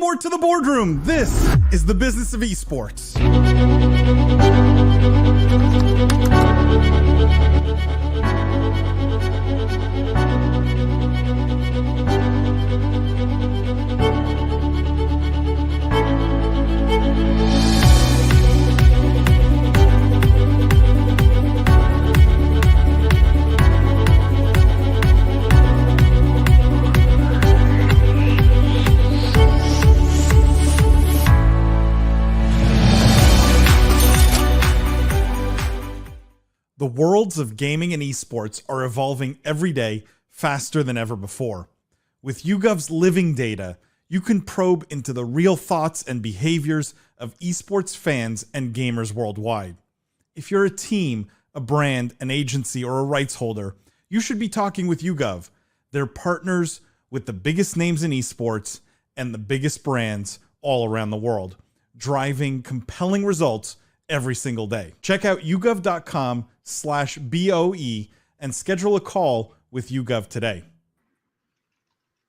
keyboard to the boardroom. This is the Business of Esports. The worlds of gaming and esports are evolving every day faster than ever before. With yougov's living data, you can probe into the real thoughts and behaviors of esports fans and gamers worldwide. If you're a team, a brand, an agency, or a rights holder, you should be talking with yougov. They're partners with the biggest names in esports and the biggest brands all around the world, driving compelling results every single day. Check out yougov.com/BOE and schedule a call with yougov today.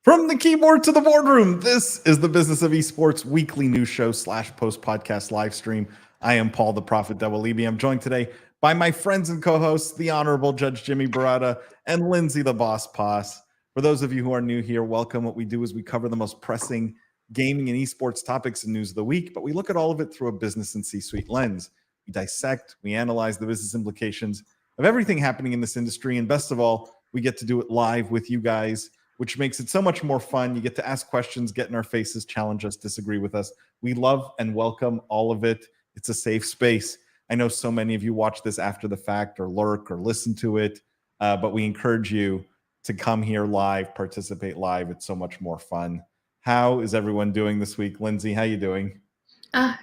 From the keyboard to the boardroom, this is the Business of Esports weekly news show / post podcast live stream. I am Paul the Prophet Dawalibi. I'm joined today by my friends and co-hosts, the Honorable Judge Jimmy Baratta and Lindsay the Boss Poss. For those of you who are new here, welcome. What we do is we cover the most pressing gaming and esports topics and news of the week, but we look at all of it through a business and C-suite lens. We dissect, we analyze the business implications of everything happening in this industry, and best of all, we get to do it live with you guys, which makes it so much more fun. You get to ask questions, get in our faces, challenge us, disagree with us. We love and welcome all of it. It's a safe space. I know so many of you watch this after the fact or lurk or listen to it, but we encourage you to come here live, participate live. It's so much more fun. How is everyone doing this week? Lindsay, how you doing?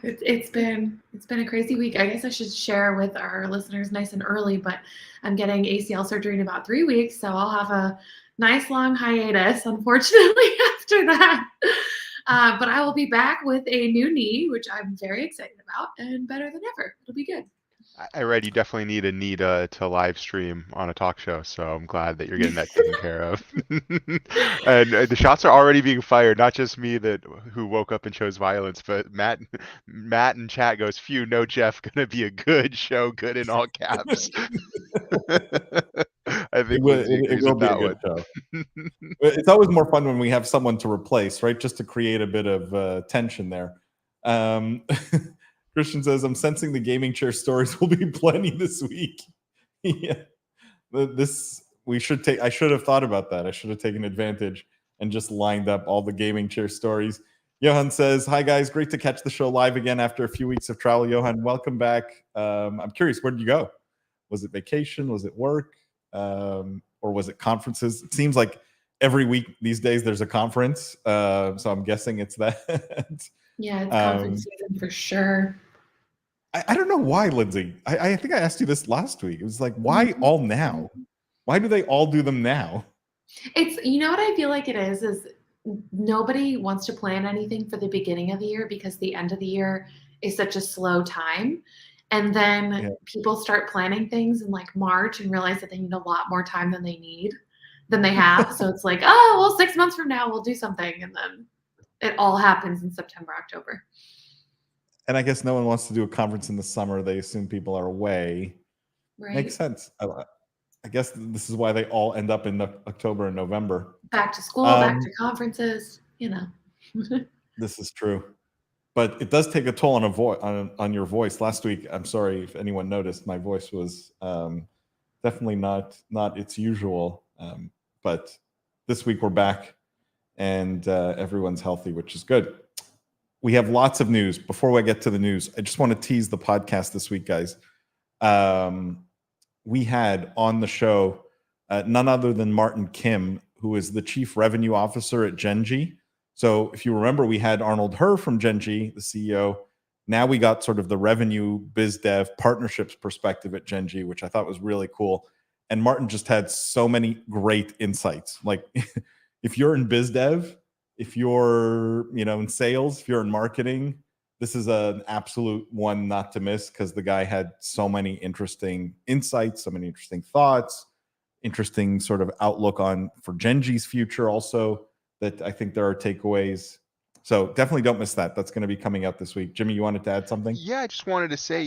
It's been a crazy week. I guess I should share with our listeners nice and early, but I'm getting ACL surgery in about 3 weeks, so I'll have a nice long hiatus, unfortunately, after that. But I will be back with a new knee, which I'm very excited about, and better than ever. It'll be good. I read you definitely need a knee to live stream on a talk show, so I'm glad that you're getting that taken care of. And the shots are already being fired, not just me who woke up and chose violence, but Matt in chat goes, "Phew, no Jeff, gonna be a good show," good in all caps. I think it will be a good show. It's always more fun when we have someone to replace, right? Just to create a bit of tension there. Christian says, "I'm sensing the gaming chair stories will be plenty this week." Yeah, I should have thought about that. I should have taken advantage and just lined up all the gaming chair stories. Johan says, "Hi guys, great to catch the show live again after a few weeks of travel." Johan, welcome back. I'm curious, where did you go? Was it vacation? Was it work? Or was it conferences? It seems like every week these days there's a conference. So I'm guessing it's that. Yeah, it's conference season for sure. I don't know why, Lindsay. I think I asked you this last week. It was like, why all now? Why do they all do them now? It's, you know what I feel like it is nobody wants to plan anything for the beginning of the year because the end of the year is such a slow time. And then people start planning things in like March and realize that they need a lot more time than they have. So it's like, oh, well, 6 months from now, we'll do something. And then it all happens in September, October. And I guess no one wants to do a conference in the summer. They assume people are away. Right. Makes sense. I guess this is why they all end up in October and November. Back to school, back to conferences, you know. This is true. But it does take a toll on your voice. Last week, I'm sorry if anyone noticed, my voice was definitely not its usual. But this week we're back and everyone's healthy, which is good. We have lots of news. Before I get to the news, I just want to tease the podcast this week, guys. We had on the show none other than Martin Kim, who is the Chief Revenue Officer at Genji. So if you remember, we had Arnold Herr from Genji, the CEO. Now we got sort of the revenue, biz dev, partnerships perspective at Genji, which I thought was really cool. And Martin just had so many great insights. Like if you're in biz dev, if you're, in sales, if you're in marketing, this is an absolute one not to miss because the guy had so many interesting insights, so many interesting thoughts, interesting sort of outlook for Genji's future also that I think there are takeaways. So definitely don't miss that. That's going to be coming out this week. Jimmy, you wanted to add something? Yeah, I just wanted to say,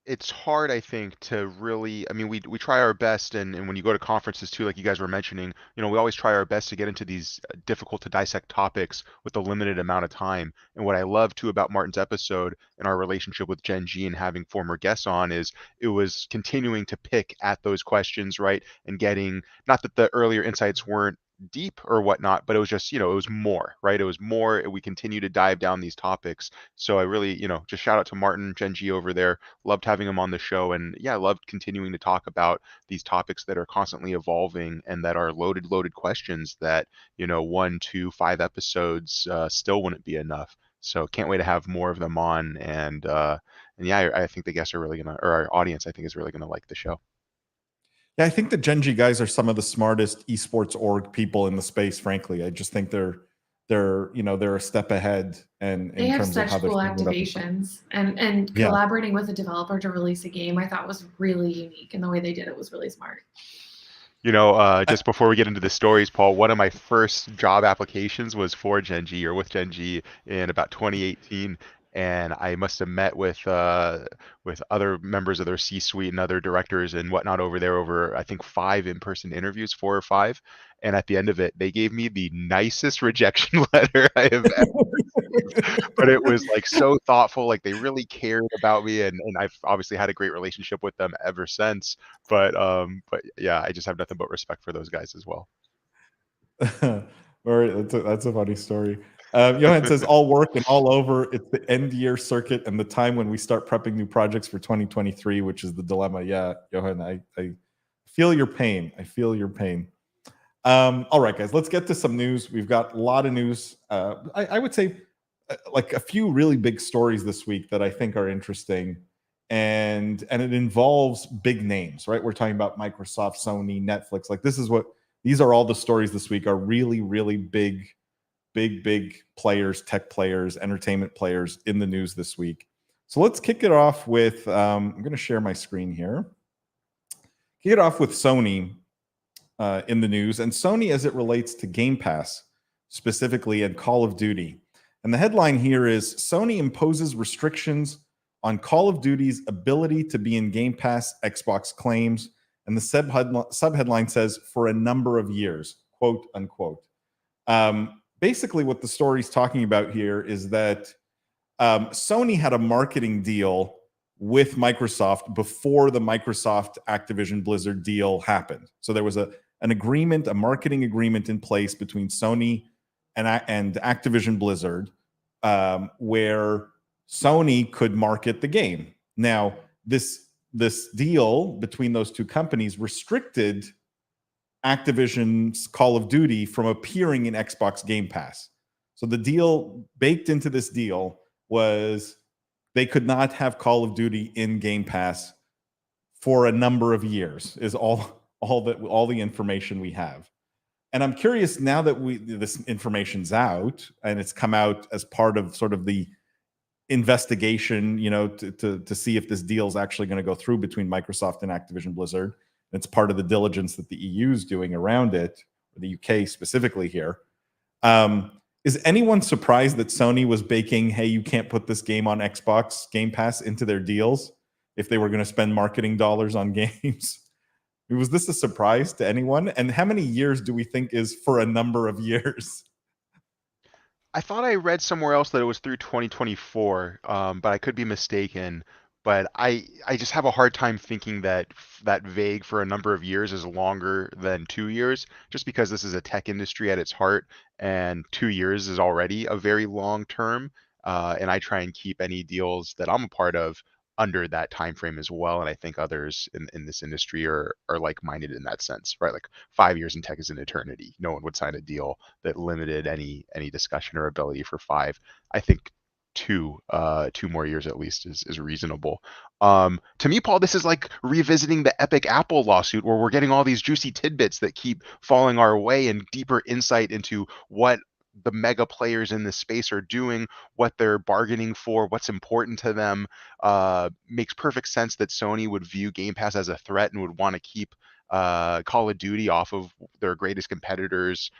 it's hard, I think, to really. I mean, we try our best, and when you go to conferences too, like you guys were mentioning, we always try our best to get into these difficult to dissect topics with a limited amount of time. And what I love too about Martin's episode and our relationship with Gen G and having former guests on is it was continuing to pick at those questions, right? And getting, not that the earlier insights weren't deep or whatnot, but it was just, it was more, right? It was more. We continue to dive down these topics. So I really, just shout out to Martin, Gen G over there. Loved having him on the show, and yeah, I loved continuing to talk about these topics that are constantly evolving and that are loaded questions that 1, 2, 5 episodes still wouldn't be enough. So can't wait to have more of them on, and yeah, I think the guests are really gonna, or our audience, I think, is really gonna like the show. Yeah, I think the Gen G guys are some of the smartest esports org people in the space. Frankly, I just think they're a step ahead, and They in have terms of such how they're cool thinking about this. activations, and Yeah. collaborating with a developer to release a game, I thought was really unique, and the way they did it was really smart. Just before we get into the stories, Paul, one of my first job applications was for Gen G or with Gen G in about 2018, and I must have met with other members of their C-suite and other directors and whatnot over there over I think 5 in-person interviews, 4 or 5, and at the end of it, they gave me the nicest rejection letter I have but it was like so thoughtful, like they really cared about me, and I've obviously had a great relationship with them ever since. But yeah, I just have nothing but respect for those guys as well. That's a funny story. Johan says all work and all over. It's the end year circuit and the time when we start prepping new projects for 2023, which is the dilemma. Yeah, Johan, I feel your pain. I feel your pain. All right, guys, let's get to some news. We've got a lot of news. I would say like a few really big stories this week that I think are interesting, and it involves big names, right? We're talking about Microsoft, Sony, Netflix. Like these are all the stories this week are really, really big players, tech players, entertainment players in the news this week. So let's kick it off with, I'm going to share my screen here. Kick it off with Sony in the news, and Sony as it relates to Game Pass specifically and Call of Duty. And the headline here is Sony imposes restrictions on Call of Duty's ability to be in Game Pass, Xbox claims. And the subheadline says, for a number of years, quote unquote. Basically, what the story's talking about here is that Sony had a marketing deal with Microsoft before the Microsoft Activision Blizzard deal happened. So there was an agreement, a marketing agreement in place between Sony and Activision Blizzard, where Sony could market the game. Now, this deal between those two companies restricted Activision's Call of Duty from appearing in Xbox Game Pass. So the deal baked into this deal was they could not have Call of Duty in Game Pass for a number of years. Is all the information we have. And I'm curious now that this information's out and it's come out as part of sort of the investigation, to see if this deal is actually going to go through between Microsoft and Activision Blizzard. It's part of the diligence that the EU is doing around it, or the UK specifically here. Is anyone surprised that Sony was baking, hey, you can't put this game on Xbox Game Pass into their deals if they were going to spend marketing dollars on games? Was this a surprise to anyone? And how many years do we think is for a number of years? I thought I read somewhere else that it was through 2024, but I could be mistaken. But I just have a hard time thinking that vague for a number of years is longer than 2 years, just because this is a tech industry at its heart, and 2 years is already a very long term. And I try and keep any deals that I'm a part of under that time frame as well. And I think others in this industry are like-minded in that sense, right? Like 5 years in tech is an eternity. No one would sign a deal that limited any discussion or ability for 5. I think two more years at least is reasonable. To me, Paul, this is like revisiting the Epic Apple lawsuit, where we're getting all these juicy tidbits that keep falling our way and deeper insight into what the mega players in this space are doing, what they're bargaining for, what's important to them. Makes perfect sense that Sony would view Game Pass as a threat and would want to keep Call of Duty off of their greatest competitors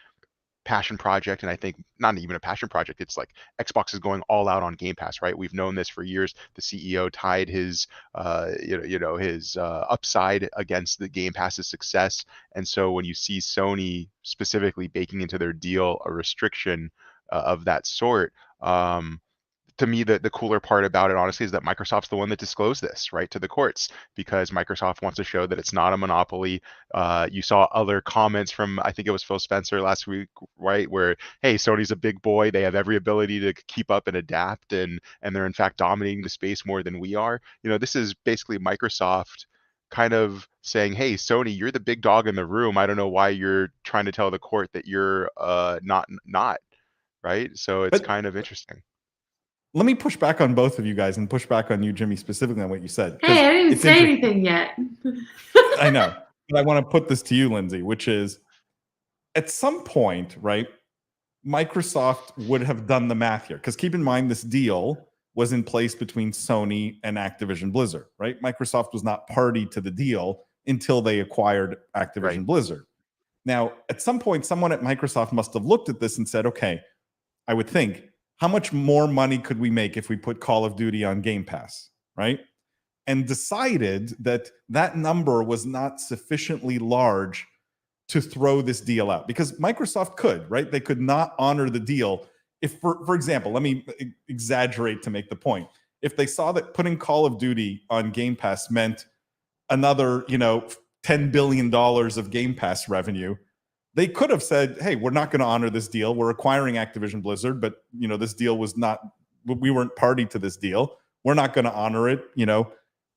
passion project, and I think not even a passion project, it's like Xbox is going all out on Game Pass, right? We've known this for years. The CEO tied his his upside against the Game Pass's success. And so when you see Sony specifically baking into their deal a restriction of that sort, to me, the cooler part about it, honestly, is that Microsoft's the one that disclosed this, right, to the courts, because Microsoft wants to show that it's not a monopoly. You saw other comments from, I think it was Phil Spencer last week, right, where, hey, Sony's a big boy. They have every ability to keep up and adapt, and they're in fact dominating the space more than we are. This is basically Microsoft kind of saying, hey, Sony, you're the big dog in the room. I don't know why you're trying to tell the court that you're not, right? So it's But kind of interesting. let me push back on both of you guys and push back on you, Jimmy, specifically on what you said. Hey, I didn't say anything yet. I know, but I want to put this to you, Lindsay, which is at some point, right, Microsoft would have done the math here. Because keep in mind, this deal was in place between Sony and Activision Blizzard, right? Microsoft was not party to the deal until they acquired Activision Blizzard. Now, at some point, someone at Microsoft must have looked at this and said, okay, I would think, how much more money could we make if we put Call of Duty on Game Pass, right? And decided that that number was not sufficiently large to throw this deal out, because Microsoft could, right? They could not honor the deal. If, for example, let me exaggerate to make the point. If they saw that putting Call of Duty on Game Pass meant another, $10 billion of Game Pass revenue, they could have said, hey, we're not going to honor this deal. We're acquiring Activision Blizzard, but this deal was not, we weren't party to this deal. We're not going to honor it.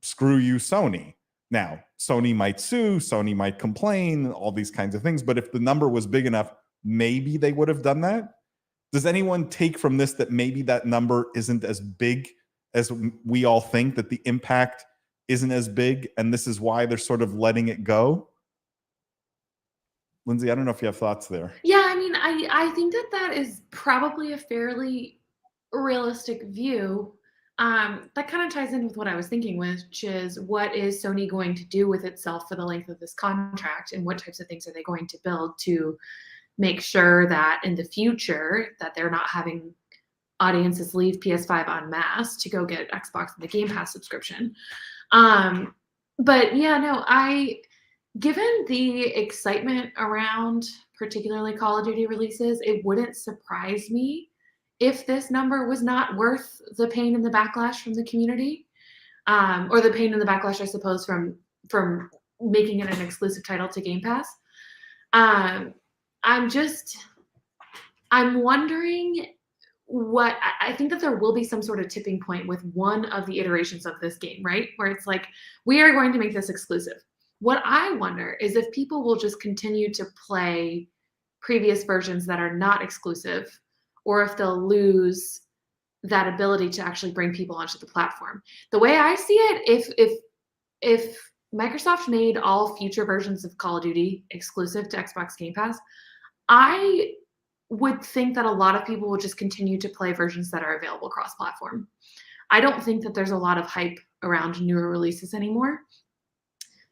Screw you, Sony. Now, Sony might sue, Sony might complain, all these kinds of things. But if the number was big enough, maybe they would have done that. Does anyone take from this that maybe that number isn't as big as we all think, that the impact isn't as big, and this is why they're sort of letting it go? Lindsay, I don't know if you have thoughts there. Yeah, I mean, I think that is probably a fairly realistic view. That kind of ties in with what I was thinking, which is, what is Sony going to do with itself for the length of this contract, and what types of things are they going to build to make sure that in the future that they're not having audiences leave PS5 en masse to go get Xbox and the Game Pass subscription. But yeah, no, given the excitement around particularly Call of Duty releases, it wouldn't surprise me if this number was not worth the pain and the backlash from the community, or the pain and the backlash, I suppose, from making it an exclusive title to Game Pass. I'm wondering what, I think that there will be some sort of tipping point with one of the iterations of this game, right? Where it's like, we are going to make this exclusive. What I wonder is if people will just continue to play previous versions that are not exclusive, or if they'll lose that ability to actually bring people onto the platform. The way I see it, if Microsoft made all future versions of Call of Duty exclusive to Xbox Game Pass, I would think that a lot of people will just continue to play versions that are available cross-platform. I don't think that there's a lot of hype around newer releases anymore.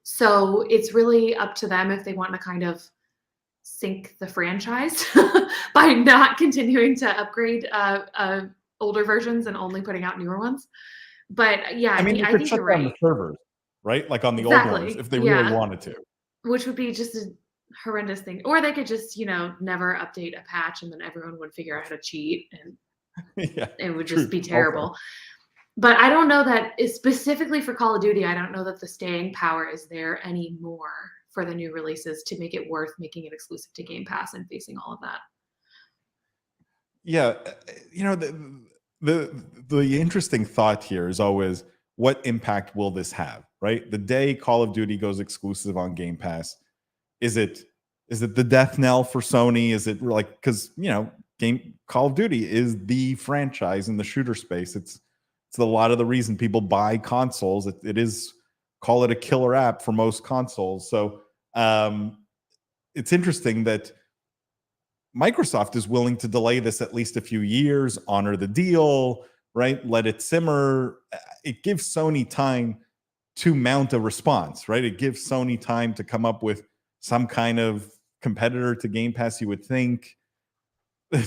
So it's really up to them if they want to kind of sink the franchise by not continuing to upgrade older versions and only putting out newer ones. But yeah, I think shut you're right. down the servers, right? Like on the old ones, if they really wanted to. Which would be just a horrendous thing. Or they could just, never update a patch, and then everyone would figure out how to cheat, and it would just be terrible. Also. But I don't know that, specifically for Call of Duty, I don't know that the staying power is there anymore for the new releases to make it worth making it exclusive to Game Pass and facing all of that. Yeah, the interesting thought here is always, what impact will this have, right? The day Call of Duty goes exclusive on Game Pass, is it the death knell for Sony? Is it like, because Call of Duty is the franchise in the shooter space. It's a lot of the reason people buy consoles. It is, call it a killer app for most consoles. So it's interesting that Microsoft is willing to delay this at least a few years, honor the deal, right? Let it simmer. It gives Sony time to mount a response, right? It gives Sony time to come up with some kind of competitor to Game Pass, you would think.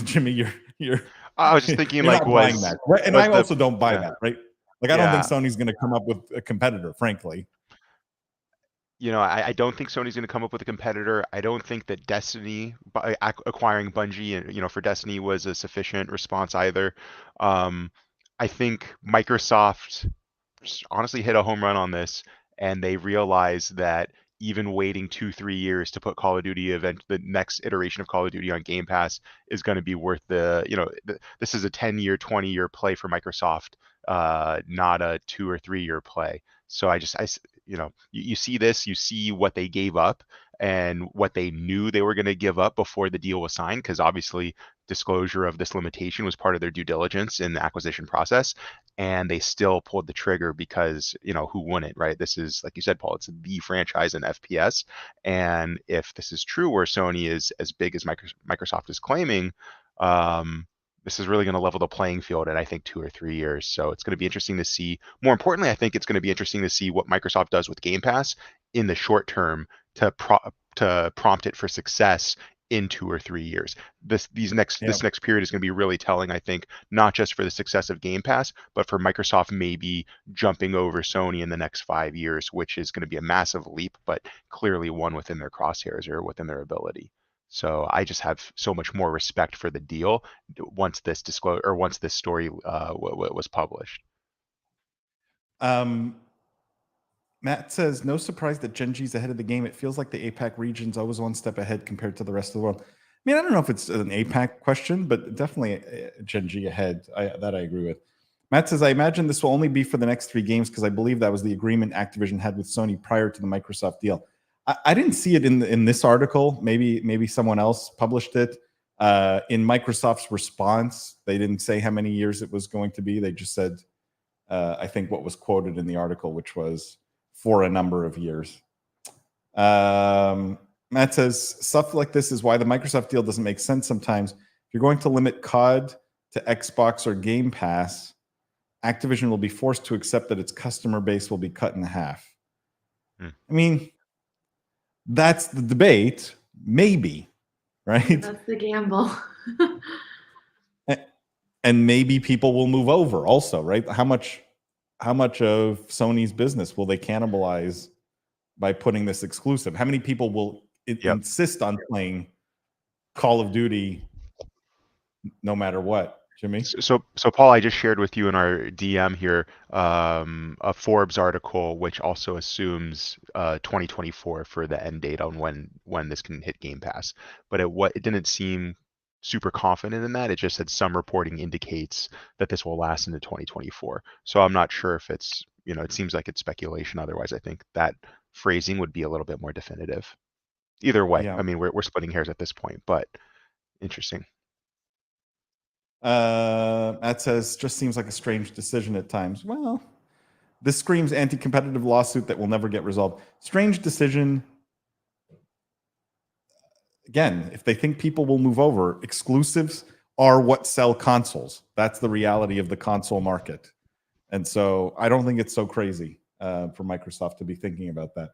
Jimmy, you're I was just thinking, you're like, not buying that, right? And I also don't buy that, right? Like, I don't think Sony's going to come up with a competitor, frankly. I don't think Sony's going to come up with a competitor. I don't think that Destiny acquiring Bungie and for Destiny was a sufficient response either. I think Microsoft honestly hit a home run on this, and they realized that even waiting 2-3 years to put Call of Duty the next iteration of Call of Duty on Game Pass is going to be worth this is a 10-year, 20-year play for Microsoft, not a 2 or 3-year play. So you see this, you see what they gave up and what they knew they were going to give up before the deal was signed, because obviously disclosure of this limitation was part of their due diligence in the acquisition process, and they still pulled the trigger because who wouldn't, right? This is, like you said, Paul, it's the franchise in FPS, and if this is true where Sony is as big as Microsoft is claiming, this is really going to level the playing field in, I think, 2 or 3 years. So it's going to be interesting to see. More importantly, I think it's going to be interesting to see what Microsoft does with Game Pass in the short term to prompt it for success in 2 or 3 years. This next period is going to be really telling, I think, not just for the success of Game Pass, but for Microsoft maybe jumping over Sony in the next 5 years, which is going to be a massive leap, but clearly one within their crosshairs or within their ability. So I just have so much more respect for the deal once this story was published. Matt says, no surprise that Gen G's ahead of the game. It feels like the APAC region's always one step ahead compared to the rest of the world. I mean, I don't know if it's an APAC question, but definitely Gen G ahead. That I agree with. Matt says, I imagine this will only be for the next 3 games because I believe that was the agreement Activision had with Sony prior to the Microsoft deal. I didn't see it in this article. Maybe someone else published it. In Microsoft's response, they didn't say how many years it was going to be. They just said, I think what was quoted in the article, which was for a number of years. Matt says, stuff like this is why the Microsoft deal doesn't make sense sometimes. If you're going to limit COD to Xbox or Game Pass, Activision will be forced to accept that its customer base will be cut in half. I mean, that's the debate, maybe, right? That's the gamble. And maybe people will move over also, right? How much of Sony's business will they cannibalize by putting this exclusive? How many people will insist on playing Call of Duty no matter what? Jimmy? So Paul, I just shared with you in our DM here a Forbes article which also assumes 2024 for the end date on when this can hit Game Pass. But it didn't seem super confident in that. It just said some reporting indicates that this will last into 2024. So I'm not sure if it's, it seems like it's speculation. Otherwise, I think that phrasing would be a little bit more definitive. Either way, I mean, we're splitting hairs at this point, but interesting. That says, just seems like a strange decision at times. Well, this screams anti-competitive lawsuit that will never get resolved. Strange decision. Again, if they think people will move over, exclusives are what sell consoles. That's the reality of the console market. And so I don't think it's so crazy for Microsoft to be thinking about that.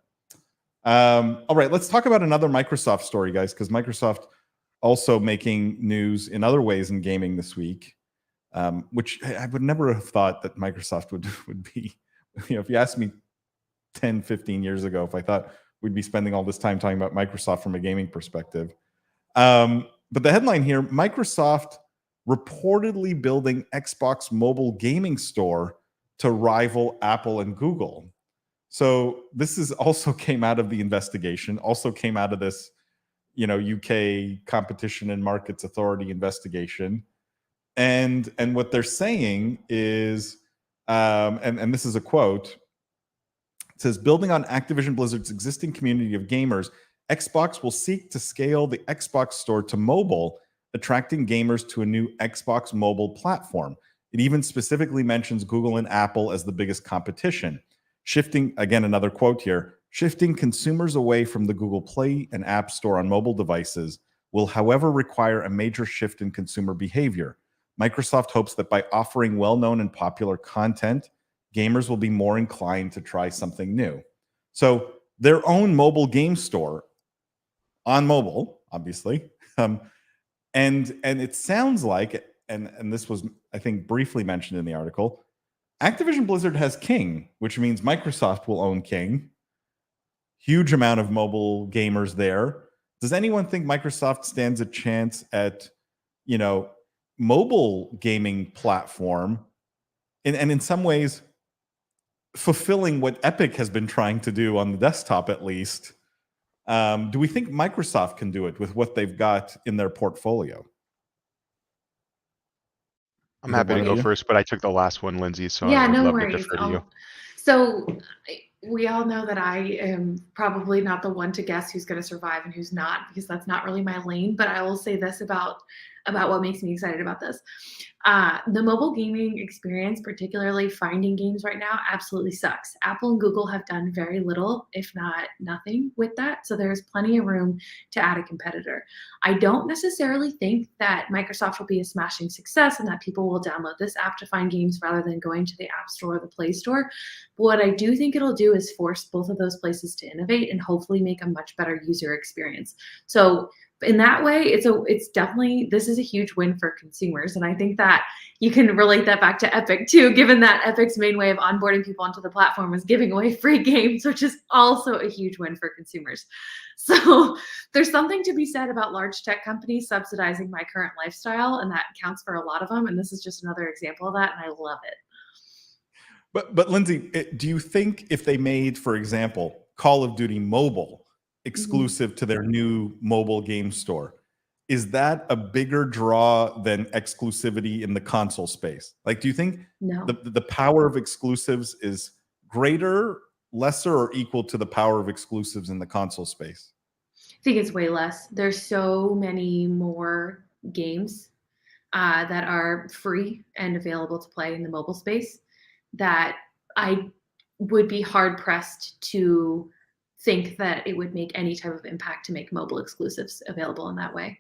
All right, let's talk about another Microsoft story, guys, because Microsoft also making news in other ways in gaming this week, which I would never have thought that Microsoft would be. If you asked me 10, 15 years ago, if I thought we'd be spending all this time talking about Microsoft from a gaming perspective. But the headline here, Microsoft reportedly building Xbox mobile gaming store to rival Apple and Google. So this is also came out of the investigation, also came out of this, UK Competition and Markets Authority investigation. And what they're saying is, and this is a quote, it says, building on Activision Blizzard's existing community of gamers, Xbox will seek to scale the Xbox store to mobile, attracting gamers to a new Xbox mobile platform. It even specifically mentions Google and Apple as the biggest competition. Shifting, again, another quote here, shifting consumers away from the Google Play and App Store on mobile devices will, however, require a major shift in consumer behavior. Microsoft hopes that by offering well-known and popular content, gamers will be more inclined to try something new. So their own mobile game store on mobile, obviously, And it sounds like, and this was, I think, briefly mentioned in the article, Activision Blizzard has King, which means Microsoft will own King. Huge amount of mobile gamers there. Does anyone think Microsoft stands a chance at, mobile gaming platform, and in some ways fulfilling what Epic has been trying to do on the desktop, at least? Do we think Microsoft can do it with what they've got in their portfolio? I'm happy to go first, but I took the last one, Lindsay, so yeah, I would no love worries. to defer to you. So we all know that I am probably not the one to guess who's going to survive and who's not, because that's not really my lane. But I will say this about what makes me excited about this. The mobile gaming experience, particularly finding games right now, absolutely sucks. Apple and Google have done very little, if not nothing, with that. So there's plenty of room to add a competitor. I don't necessarily think that Microsoft will be a smashing success and that people will download this app to find games rather than going to the App Store or the Play Store. But what I do think it'll do is force both of those places to innovate and hopefully make a much better user experience. So in that way, it's definitely, this is a huge win for consumers. And I think that you can relate that back to Epic too, given that Epic's main way of onboarding people onto the platform is giving away free games, which is also a huge win for consumers. So there's something to be said about large tech companies subsidizing my current lifestyle, and that counts for a lot of them. And this is just another example of that, and I love it. But Lindsay, do you think if they made, for example, Call of Duty Mobile exclusive to their new mobile game store, is that a bigger draw than exclusivity in the console space? Like, do you think the power of exclusives is greater, lesser, or equal to the power of exclusives in the console space? I think it's way less. There's so many more games that are free and available to play in the mobile space that I would be hard pressed to think that it would make any type of impact to make mobile exclusives available in that way.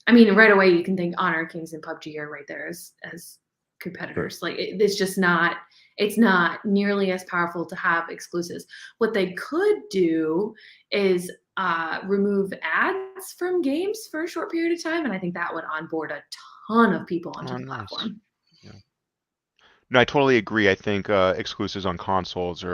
I mean, right away you can think Honor, Kings, and PUBG are right there as competitors. Sure. Like it's just not, it's not nearly as powerful to have exclusives. What they could do is remove ads from games for a short period of time, and I think that would onboard a ton of people onto the platform. Yeah. No, I totally agree. I think exclusives on consoles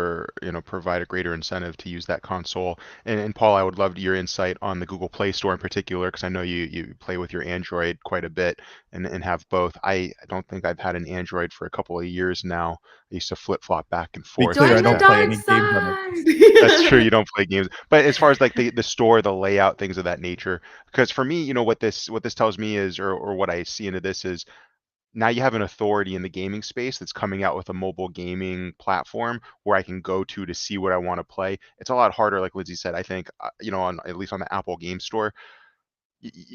provide a greater incentive to use that console. And Paul, I would love your insight on the Google Play Store in particular, because I know you play with your Android quite a bit and have both. I don't think I've had an Android for a couple of years now. I used to flip-flop back and forth. I don't play any games on it. That's true. You don't play games. But as far as like the store, the layout, things of that nature, because for me, what this tells me is, or what I see into this is, now you have an authority in the gaming space that's coming out with a mobile gaming platform where I can go to see what I want to play. It's a lot harder, like Lindsay said, I think, at least on the Apple Game Store.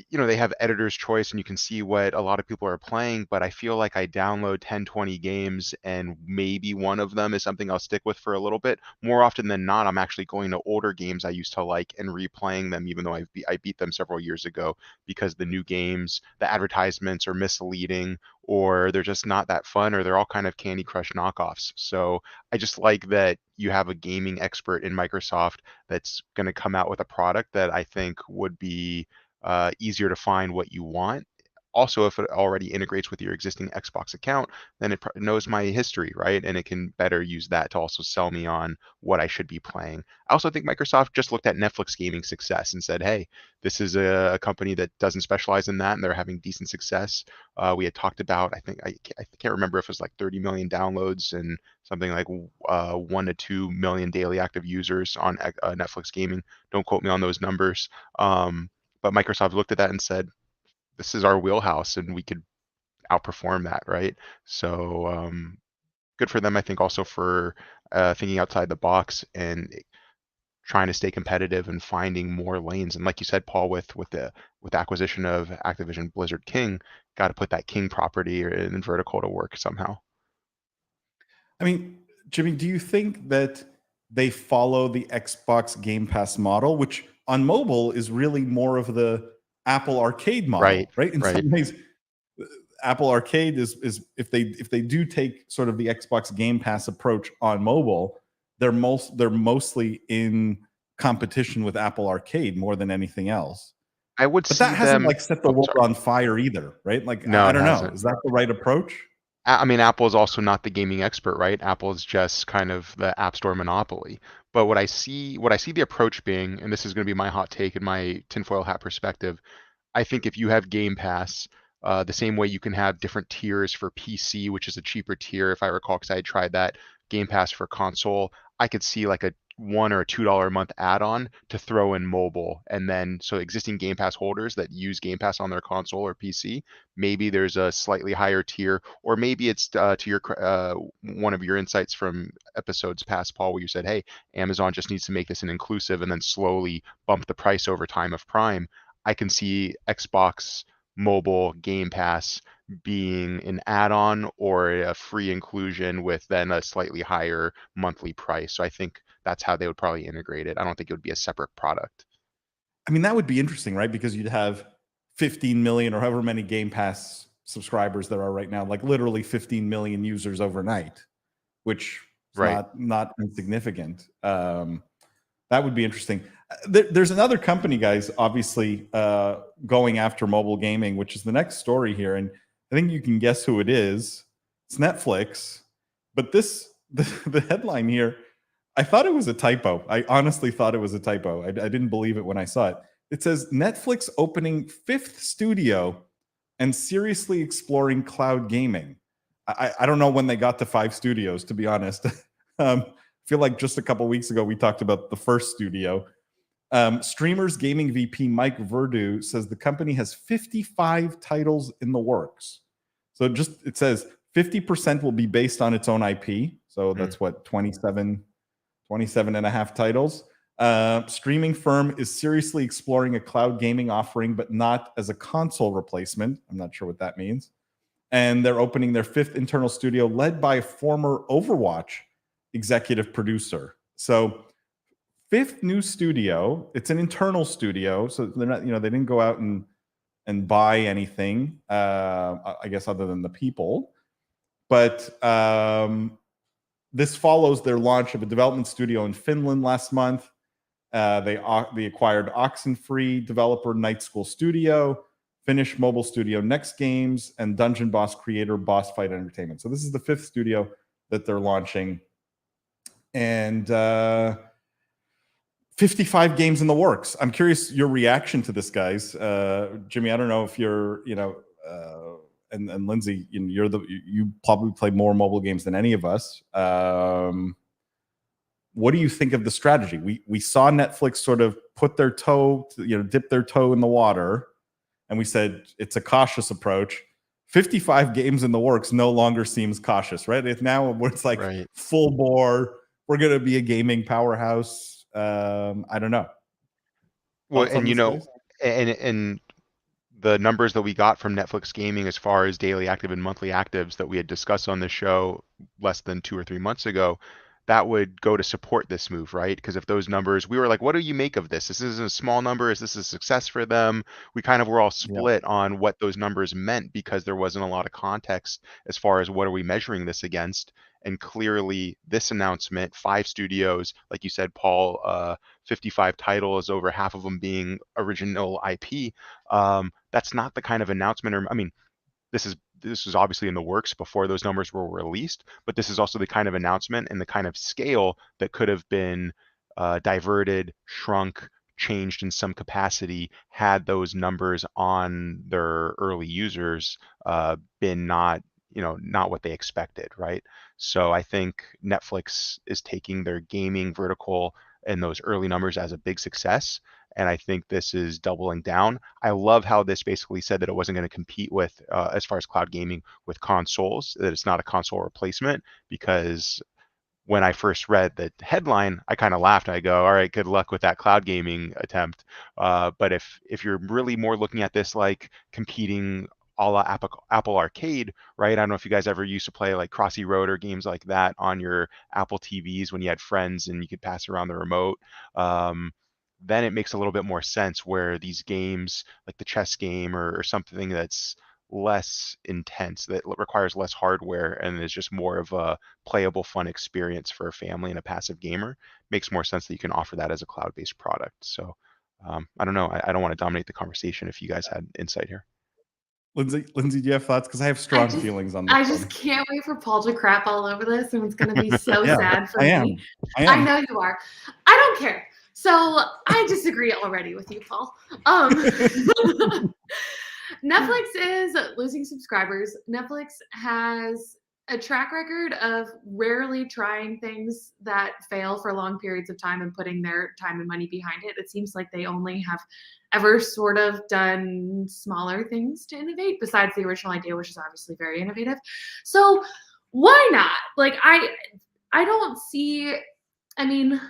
They have editor's choice and you can see what a lot of people are playing, but I feel like I download 10, 20 games and maybe one of them is something I'll stick with for a little bit. More often than not, I'm actually going to older games I used to like and replaying them, even though I beat them several years ago, because the new games, the advertisements are misleading, or they're just not that fun, or they're all kind of Candy Crush knockoffs. So I just like that you have a gaming expert in Microsoft that's going to come out with a product that I think would be easier to find what you want. Also, if it already integrates with your existing Xbox account, then it knows my history, right? And it can better use that to also sell me on what I should be playing. I also think Microsoft just looked at Netflix gaming success and said, hey, this is a company that doesn't specialize in that, and they're having decent success. We had talked about, I can't remember if it was like 30 million downloads and something like 1 to 2 million daily active users on Netflix gaming. Don't quote me on those numbers. But Microsoft looked at that and said, this is our wheelhouse and we could outperform that, right? So good for them, I think, also for thinking outside the box and trying to stay competitive and finding more lanes. And like you said, Paul, with acquisition of Activision Blizzard King, got to put that King property in vertical to work somehow. I mean, Jimmy, do you think that they follow the Xbox Game Pass model, which on mobile is really more of the Apple Arcade model, right? In some ways, Apple Arcade is if they do take sort of the Xbox Game Pass approach on mobile, they're mostly in competition with Apple Arcade more than anything else. I would But that see hasn't them. like set the Oh, world sorry. on fire either, right? Like No, I it don't know. hasn't. Is that the right approach? I mean, Apple is also not the gaming expert, right? Apple is just kind of the App Store monopoly. But what I see the approach being, and this is going to be my hot take and my tinfoil hat perspective, I think if you have Game Pass, the same way you can have different tiers for PC, which is a cheaper tier, if I recall, because I had tried that Game Pass for console, I could see like a $1 or $2 a month add-on to throw in mobile, and then so existing Game Pass holders that use Game Pass on their console or PC, maybe there's a slightly higher tier, or maybe it's to your one of your insights from episodes past, Paul, where you said, hey, Amazon just needs to make this an inclusive and then slowly bump the price over time of Prime. I can see Xbox Mobile Game Pass being an add-on or a free inclusion with then a slightly higher monthly price. So I think that's how they would probably integrate it. I don't think it would be a separate product. I mean, that would be interesting, right? Because you'd have 15 million or however many Game Pass subscribers there are right now, like literally 15 million users overnight, which is Right. not insignificant. That would be interesting. There's another company, guys, obviously going after mobile gaming, which is the next story here, and I think you can guess who it is. It's Netflix, but the headline here, I thought it was a typo. I honestly thought it was a typo. I didn't believe it when I saw it. It says Netflix opening 5th studio and seriously exploring cloud gaming. I don't know when they got to 5 studios, to be honest. I feel like just a couple weeks ago we talked about the first studio. Streamers Gaming VP Mike Verdu says the company has 55 titles in the works. So it says 50% will be based on its own IP. So that's what, 27 and a half titles. Streaming firm is seriously exploring a cloud gaming offering, but not as a console replacement. I'm not sure what that means. And they're opening their 5th internal studio led by a former Overwatch executive producer. So 5th new studio, it's an internal studio. So they're not, they didn't go out and buy anything, I guess, other than the people. But this follows their launch of a development studio in Finland last month. They acquired Oxenfree developer Night School Studio, Finnish mobile studio Next Games, and Dungeon Boss creator Boss Fight Entertainment. So this is the 5th studio that they're launching. And 55 games in the works. I'm curious your reaction to this, guys. Jimmy, I don't know if you're, and Lindsay, you probably play more mobile games than any of us. What do you think of the strategy? We saw Netflix sort of put their toe, dip their toe in the water, and we said it's a cautious approach. 55 games in the works no longer seems cautious, right? It's like Right. full bore. We're going to be a gaming powerhouse. I don't know. Well, and the numbers that we got from Netflix Gaming as far as daily active and monthly actives that we had discussed on the show less than 2 or 3 months ago, that would go to support this move, right? Because if those numbers, we were like, what do you make of this? This is a small number. Is this a success for them? We kind of were all split on what those numbers meant because there wasn't a lot of context as far as what are we measuring this against. And clearly, this announcement, 5 studios, like you said, Paul, 55 titles, over half of them being original IP. That's not the kind of announcement, or I mean, this was obviously in the works before those numbers were released, but this is also the kind of announcement and the kind of scale that could have been diverted, shrunk, changed in some capacity had those numbers on their early users been not what they expected, right? So I think Netflix is taking their gaming vertical and those early numbers as a big success. And I think this is doubling down. I love how this basically said that it wasn't going to compete with, as far as cloud gaming, with consoles, that it's not a console replacement, because when I first read the headline, I kind of laughed. I go, all right, good luck with that cloud gaming attempt. But if you're really more looking at this like competing a la Apple Arcade, right? I don't know if you guys ever used to play like Crossy Road or games like that on your Apple TVs when you had friends and you could pass around the remote. Then it makes a little bit more sense where these games like the chess game or something that's less intense, that requires less hardware and is just more of a playable fun experience for a family and a passive gamer, makes more sense that you can offer that as a cloud-based product. So I don't know. I don't want to dominate the conversation if you guys had insight here. Lindsay, do you have thoughts? Because I have strong feelings on this. I just can't wait for Paul to crap all over this, and it's going to be so sad for me. I am. I know you are. I don't care. So I disagree already with you, Paul. Netflix is losing subscribers. Netflix has a track record of rarely trying things that fail for long periods of time and putting their time and money behind it. It seems like they only have ever sort of done smaller things to innovate, besides the original idea, which is obviously very innovative. So why not? Like, I don't see, I mean,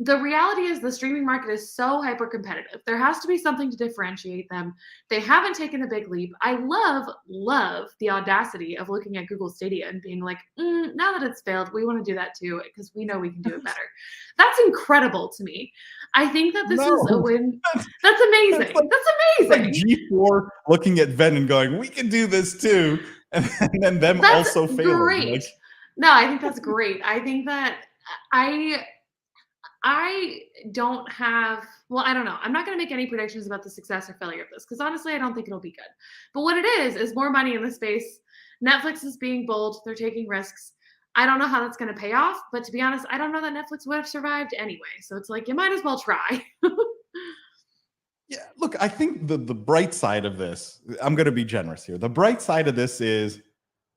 the reality is the streaming market is so hyper competitive. There has to be something to differentiate them. They haven't taken a big leap. I love the audacity of looking at Google Stadia and being like, now that it's failed, we want to do that too, because we know we can do it better. That's incredible to me. I think that this is a win. That's amazing. That's amazing. Like G4 looking at Venn and going, we can do this too. And then them that's also failing. Great. Like, no, I think that's great. I think that I don't have, well, I don't know. I'm not going to make any predictions about the success or failure of this, because honestly, I don't think it'll be good. But what it is more money in the space. Netflix is being bold. They're taking risks. I don't know how that's going to pay off, but to be honest, I don't know that Netflix would have survived anyway. So it's like, you might as well try. Yeah, look, I think the bright side of this, I'm going to be generous here. The bright side of this is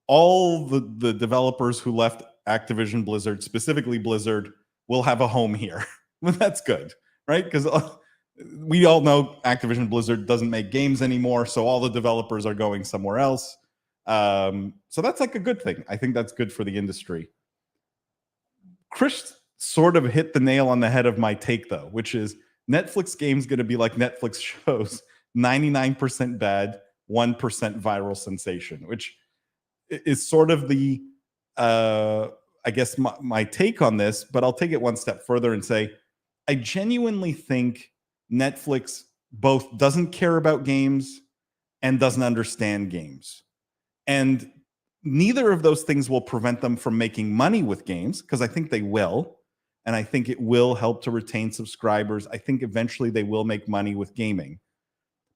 all the developers who left Activision Blizzard, specifically Blizzard, will have a home here. Well, that's good, right? Because we all know Activision Blizzard doesn't make games anymore, so all the developers are going somewhere else. So that's like a good thing. I think that's good for the industry. Chris sort of hit the nail on the head of my take, though, which is Netflix games going to be like Netflix shows, 99% bad, 1% viral sensation, which is sort of the I guess my take on this, but I'll take it one step further and say, I genuinely think Netflix both doesn't care about games and doesn't understand games. And neither of those things will prevent them from making money with games, because I think they will. And I think it will help to retain subscribers. I think eventually they will make money with gaming.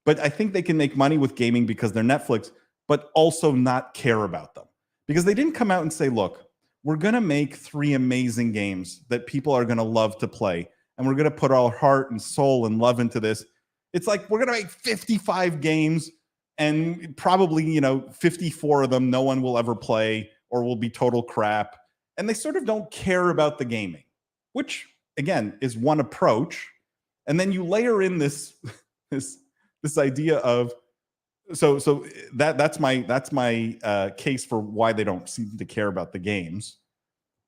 But I think they can make money with gaming because they're Netflix, but also not care about them. Because they didn't come out and say, look, we're going to make 3 amazing games that people are going to love to play. And we're going to put our heart and soul and love into this. It's like, we're going to make 55 games and probably, 54 of them no one will ever play or will be total crap. And they sort of don't care about the gaming, which, again, is one approach. And then you layer in this idea of, so that's my case for why they don't seem to care about the games.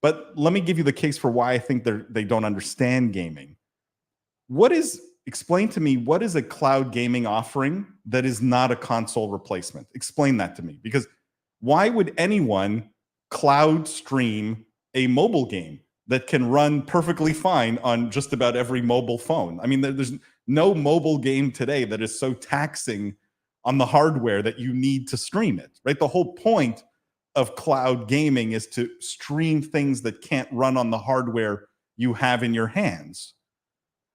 But let me give you the case for why I think they don't understand gaming. Explain to me, what is a cloud gaming offering that is not a console replacement? Explain that to me, because why would anyone cloud stream a mobile game that can run perfectly fine on just about every mobile phone? I mean, there's no mobile game today that is so taxing on the hardware that you need to stream it, right? The whole point of cloud gaming is to stream things that can't run on the hardware you have in your hands.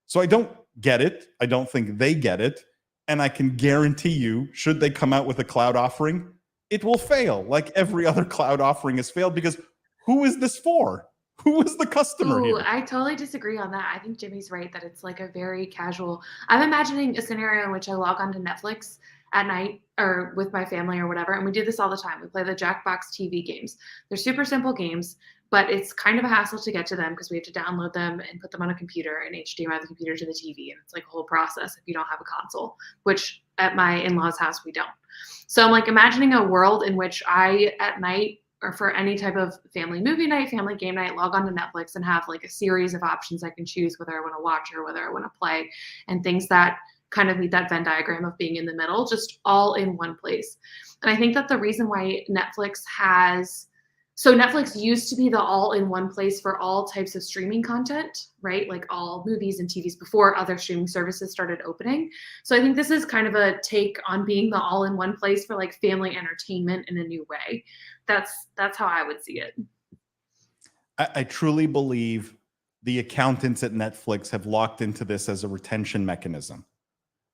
So I don't get it. I don't think they get it. And I can guarantee you, should they come out with a cloud offering, it will fail like every other cloud offering has failed, because who is this for? Who is the customer here? I totally disagree on that. I think Jimmy's right that it's like a very casual. I'm imagining a scenario in which I log onto Netflix at night or with my family or whatever, and we do this all the time. We play the Jackbox TV games. They're super simple games, but it's kind of a hassle to get to them because we have to download them and put them on a computer and HDMI the computer to the TV, and it's like a whole process if you don't have a console, which at my in-laws' house we don't. So I'm like imagining a world in which I at night, or for any type of family movie night, family game night, log on to Netflix and have like a series of options I can choose whether I want to watch or whether I want to play, and things that kind of meet that Venn diagram of being in the middle, just all in one place. And I think that the reason why Netflix used to be the all in one place for all types of streaming content, right? Like all movies and TVs before other streaming services started opening. So I think this is kind of a take on being the all in one place for like family entertainment in a new way. That's how I would see it. I truly believe the accountants at Netflix have locked into this as a retention mechanism.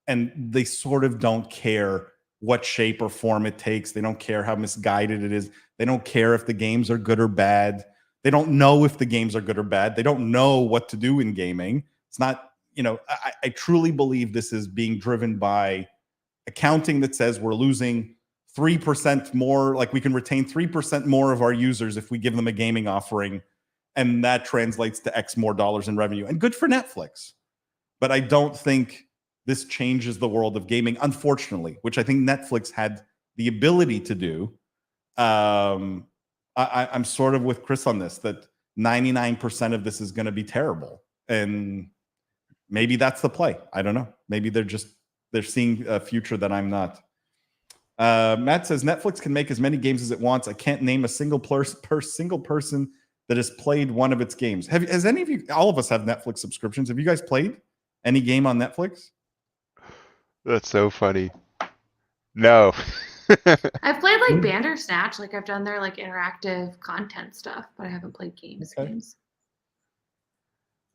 And they sort of don't care what shape or form it takes. They don't care how misguided it is. They don't care if the games are good or bad. They don't know if the games are good or bad. They don't know what to do in gaming. It's not, I truly believe this is being driven by accounting that says we're losing 3% more, like we can retain 3% more of our users if we give them a gaming offering. And that translates to X more dollars in revenue. And good for Netflix. But I don't think this changes the world of gaming, unfortunately, which I think Netflix had the ability to do. I'm sort of with Chris on this, that 99% of this is going to be terrible. And maybe that's the play. I don't know. Maybe they're seeing a future that I'm not. Matt says Netflix can make as many games as it wants. I can't name a single person that has played one of its games. Has any of you, all of us have Netflix subscriptions. Have you guys played any game on Netflix? That's so funny. No. I've played like Bandersnatch, like I've done their like interactive content stuff, but I haven't played games.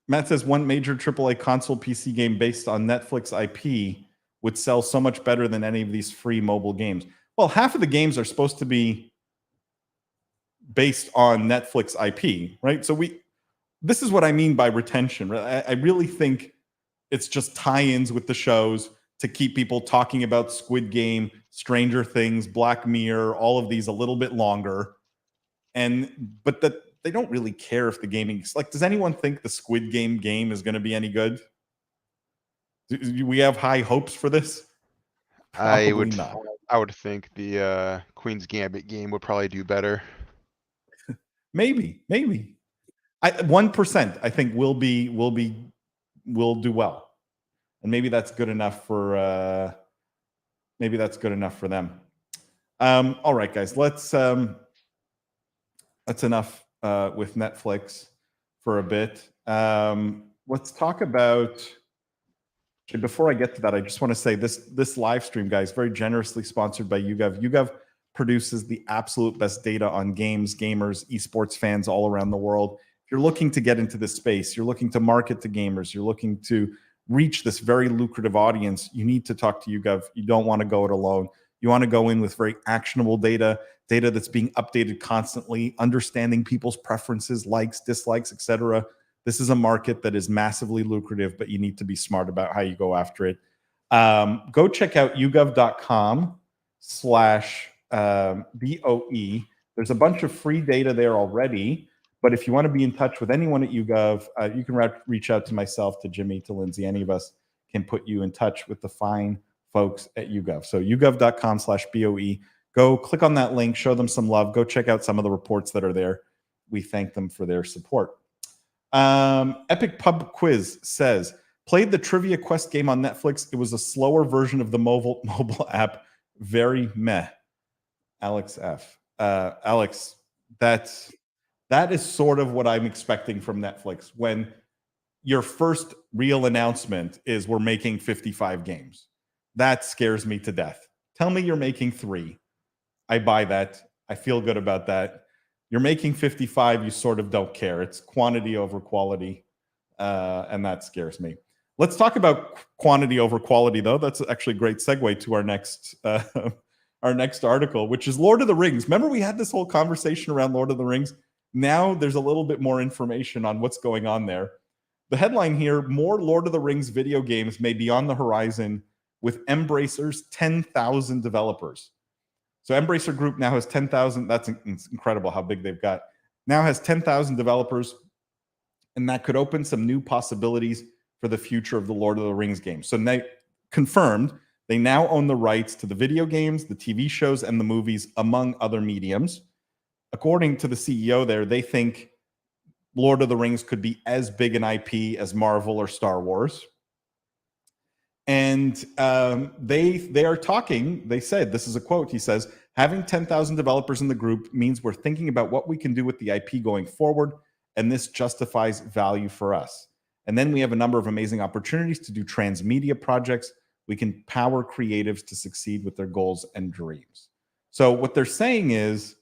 Matt says one major AAA console PC game based on Netflix IP would sell so much better than any of these free mobile games. Well, half of the games are supposed to be based on Netflix IP, right? So this is what I mean by retention. I really think it's just tie-ins with the shows to keep people talking about Squid Game, Stranger Things, Black Mirror, all of these a little bit longer. But that they don't really care if the gaming, like, does anyone think the Squid game is going to be any good? Do we have high hopes for this? Probably not. I would think the Queen's Gambit game would probably do better. Maybe 1%. I think will do well. And maybe that's good enough for them. All right, guys, that's enough with Netflix for a bit. Let's talk about. Before I get to that, I just want to say this live stream, guys, very generously sponsored by YouGov. YouGov produces the absolute best data on games, gamers, esports fans all around the world. If you're looking to get into this space, you're looking to market to gamers, you're looking to reach this very lucrative audience, you need to talk to YouGov. You don't want to go it alone. You want to go in with very actionable data that's being updated constantly, understanding people's preferences, likes, dislikes, etc. This is a market that is massively lucrative, but you need to be smart about how you go after it. Go check out yougov.com/BOE. There's a bunch of free data there already. But if you want to be in touch with anyone at YouGov, you can reach out to myself, to Jimmy, to Lindsay. Any of us can put you in touch with the fine folks at YouGov. So yougov.com/BOE. Go click on that link, show them some love. Go check out some of the reports that are there. We thank them for their support. Epic Pub Quiz says, played the Trivia Quest game on Netflix. It was a slower version of the mobile app. Very meh. Alex F. Alex, that is sort of what I'm expecting from Netflix when your first real announcement is we're making 55 games. That scares me to death. Tell me you're making 3. I buy that. I feel good about that. You're making 55, you sort of don't care. It's quantity over quality, and that scares me. Let's talk about quantity over quality, though. That's actually a great segue to our next article, which is Lord of the Rings. Remember we had this whole conversation around Lord of the Rings? Now there's a little bit more information on what's going on there. The headline here, more Lord of the Rings video games may be on the horizon with Embracer's 10,000 developers. So Embracer Group now has 10,000. That's incredible how big they've got. Now has 10,000 developers, and that could open some new possibilities for the future of the Lord of the Rings game. So they confirmed they now own the rights to the video games, the TV shows, and the movies, among other mediums. According to the CEO there, they think Lord of the Rings could be as big an IP as Marvel or Star Wars. And they are talking, they said, this is a quote, he says, having 10,000 developers in the group means we're thinking about what we can do with the IP going forward, and this justifies value for us. And then we have a number of amazing opportunities to do transmedia projects. We can power creatives to succeed with their goals and dreams. So what they're saying is,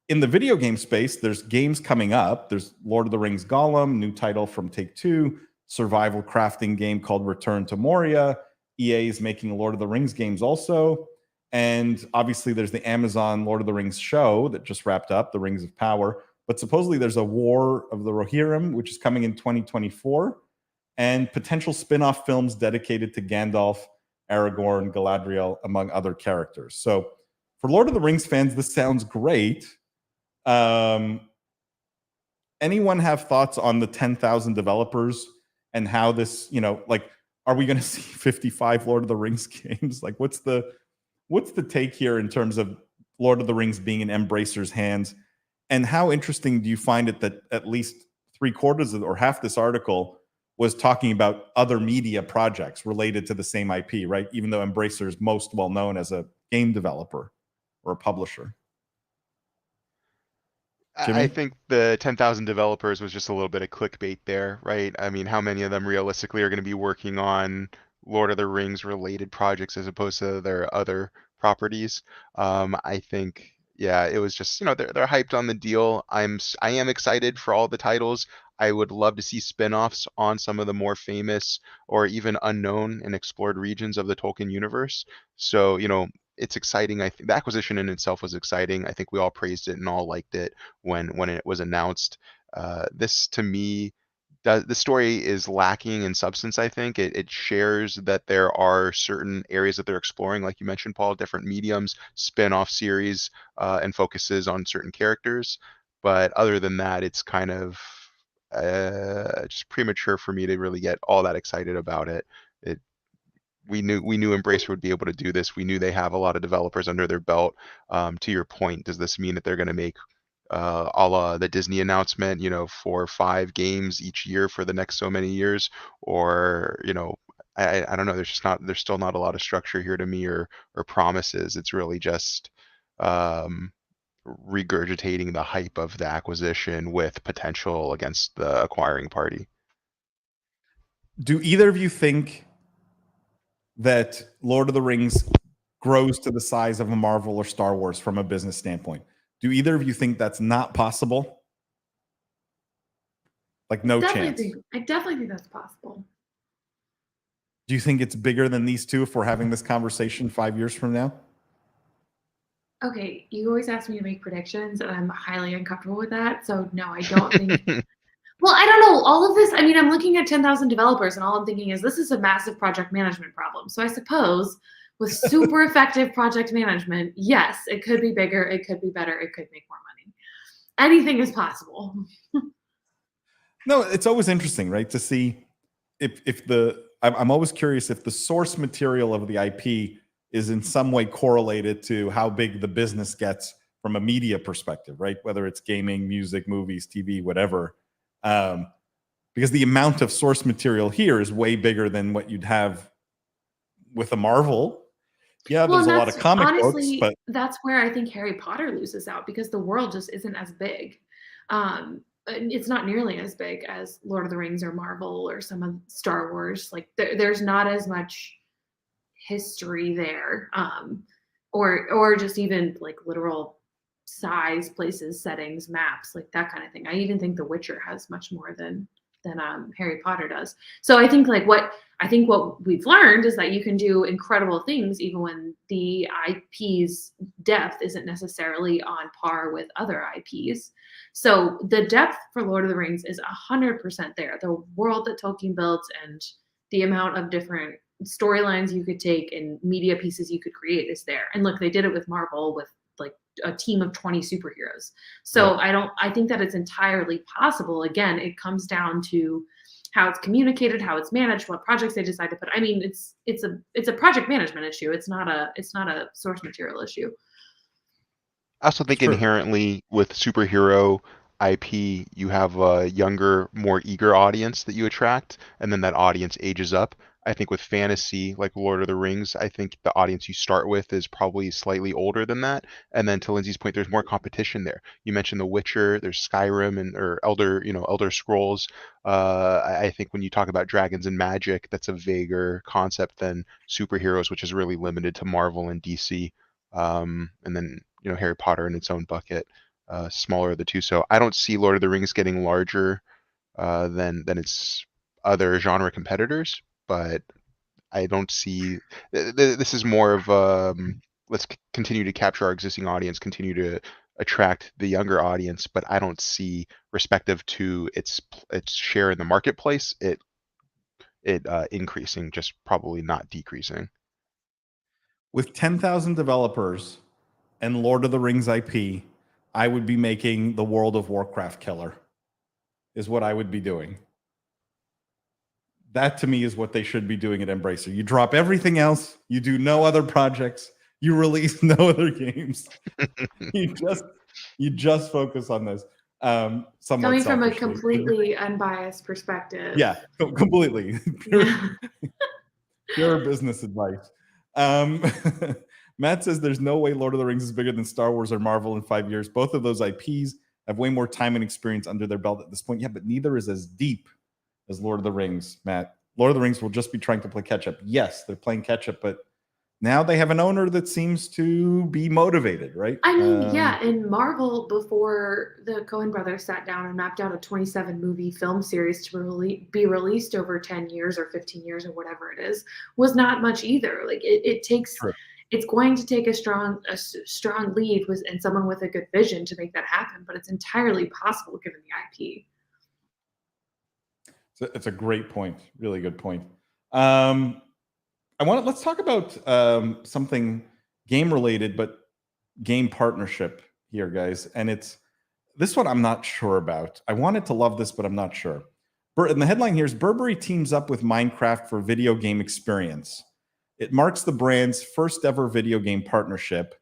In the video game space, there's games coming up. There's Lord of the Rings Gollum, new title from Take-Two, survival crafting game called Return to Moria. EA is making Lord of the Rings games also. And obviously, there's the Amazon Lord of the Rings show that just wrapped up, The Rings of Power. But supposedly, there's a War of the Rohirrim, which is coming in 2024, and potential spin-off films dedicated to Gandalf, Aragorn, Galadriel, among other characters. So for Lord of the Rings fans, this sounds great. Anyone have thoughts on the 10,000 developers and how this, like, are we going to see 55 Lord of the Rings games? Like, what's the take here in terms of Lord of the Rings being in Embracer's hands? And how interesting do you find it that at least 3/4 of, or half this article was talking about other media projects related to the same IP, right? Even though Embracer is most well known as a game developer or a publisher. Jimmy? I think the 10,000 developers was just a little bit of clickbait there, right? I mean, how many of them realistically are going to be working on Lord of the Rings related projects as opposed to their other properties? I think, yeah, it was just, they're hyped on the deal. I am excited for all the titles. I would love to see spin-offs on some of the more famous or even unknown and explored regions of the Tolkien universe. So, it's exciting. I think the acquisition in itself was exciting. I think we all praised it and all liked it when it was announced. This to me, the story is lacking in substance. I think it shares that there are certain areas that they're exploring, like you mentioned, Paul, different mediums, spin-off series, and focuses on certain characters. But other than that, it's kind of just premature for me to really get all that excited about it. We knew Embracer would be able to do this. We knew they have a lot of developers under their belt. To your point, does this mean that they're going to make a la the Disney announcement, 4 or 5 games each year for the next so many years? Or, I don't know. There's still not a lot of structure here to me or promises. It's really just regurgitating the hype of the acquisition with potential against the acquiring party. Do either of you think that Lord of the Rings grows to the size of a Marvel or Star Wars from a business standpoint? Do either of you think that's not possible? Like, no chance. I definitely think that's possible. Do you think it's bigger than these two if we're having this conversation 5 years from now? Okay, you always ask me to make predictions, and I'm highly uncomfortable with that. So no, I don't think. Well, I don't know. All of this, I mean, I'm looking at 10,000 developers, and all I'm thinking is this is a massive project management problem. So I suppose with super effective project management, yes, it could be bigger, it could be better, it could make more money. Anything is possible. No, it's always interesting, right? To see I'm always curious if the source material of the IP is in some way correlated to how big the business gets from a media perspective, right? Whether it's gaming, music, movies, TV, whatever. Because the amount of source material here is way bigger than what you'd have with a Marvel. Yeah, Well, there's a lot of comic honestly, books, but that's where I think Harry Potter loses out because the world just isn't as big. It's not nearly as big as Lord of the Rings or Marvel or some of Star Wars. Like there's not as much history there, or just even like literal size, places, settings, maps, like that kind of thing. I even think The Witcher has much more than Harry Potter does. So I think what we've learned is that you can do incredible things even when the IP's depth isn't necessarily on par with other IPs. So the depth for Lord of the Rings is 100% there. The world that Tolkien built and the amount of different storylines you could take and media pieces you could create is there. And look, they did it with Marvel with like a team of 20 superheroes. So yeah. I think that it's entirely possible. Again, it comes down to how it's communicated, how it's managed, what projects they decide to put. I mean, it's a project management issue. It's not a source material issue. I also think inherently with superhero IP, you have a younger, more eager audience that you attract, and then that audience ages up. I think with fantasy, like Lord of the Rings, I think the audience you start with is probably slightly older than that. And then to Lindsay's point, there's more competition there. You mentioned The Witcher, there's Skyrim or Elder Scrolls. I think when you talk about dragons and magic, that's a vaguer concept than superheroes, which is really limited to Marvel and DC. And then Harry Potter in its own bucket. smaller of the two. So I don't see Lord of the Rings getting larger than its other genre competitors, but I don't see this is more of let's continue to capture our existing audience, continue to attract the younger audience, but I don't see, respective to its share in the marketplace, it increasing, just probably not decreasing. With 10,000 developers and Lord of the Rings IP, I would be making the World of Warcraft killer, is what I would be doing. That to me is what they should be doing at Embracer. You drop everything else, you do no other projects, you release no other games. you just focus on this. Coming from a completely unbiased perspective. Yeah, completely. Pure business advice. Matt says there's no way Lord of the Rings is bigger than Star Wars or Marvel in 5 years. Both of those IPs have way more time and experience under their belt at this point. Yeah, but neither is as deep as Lord of the Rings, Matt. Lord of the Rings will just be trying to play catch up. Yes, they're playing catch up, but now they have an owner that seems to be motivated, right? I mean, yeah, and Marvel, before the Cohen brothers sat down and mapped out a 27-movie film series to be released over 10 years or 15 years or whatever it is, was not much either. Like it takes, True. It's going to take a strong lead and someone with a good vision to make that happen, but it's entirely possible given the IP. So it's a great point. Really good point. Let's talk about something game related, but game partnership here, guys. And it's this one I'm not sure about. I wanted to love this, but I'm not sure. And the headline here is Burberry teams up with Minecraft for video game experience. It marks the brand's first ever video game partnership.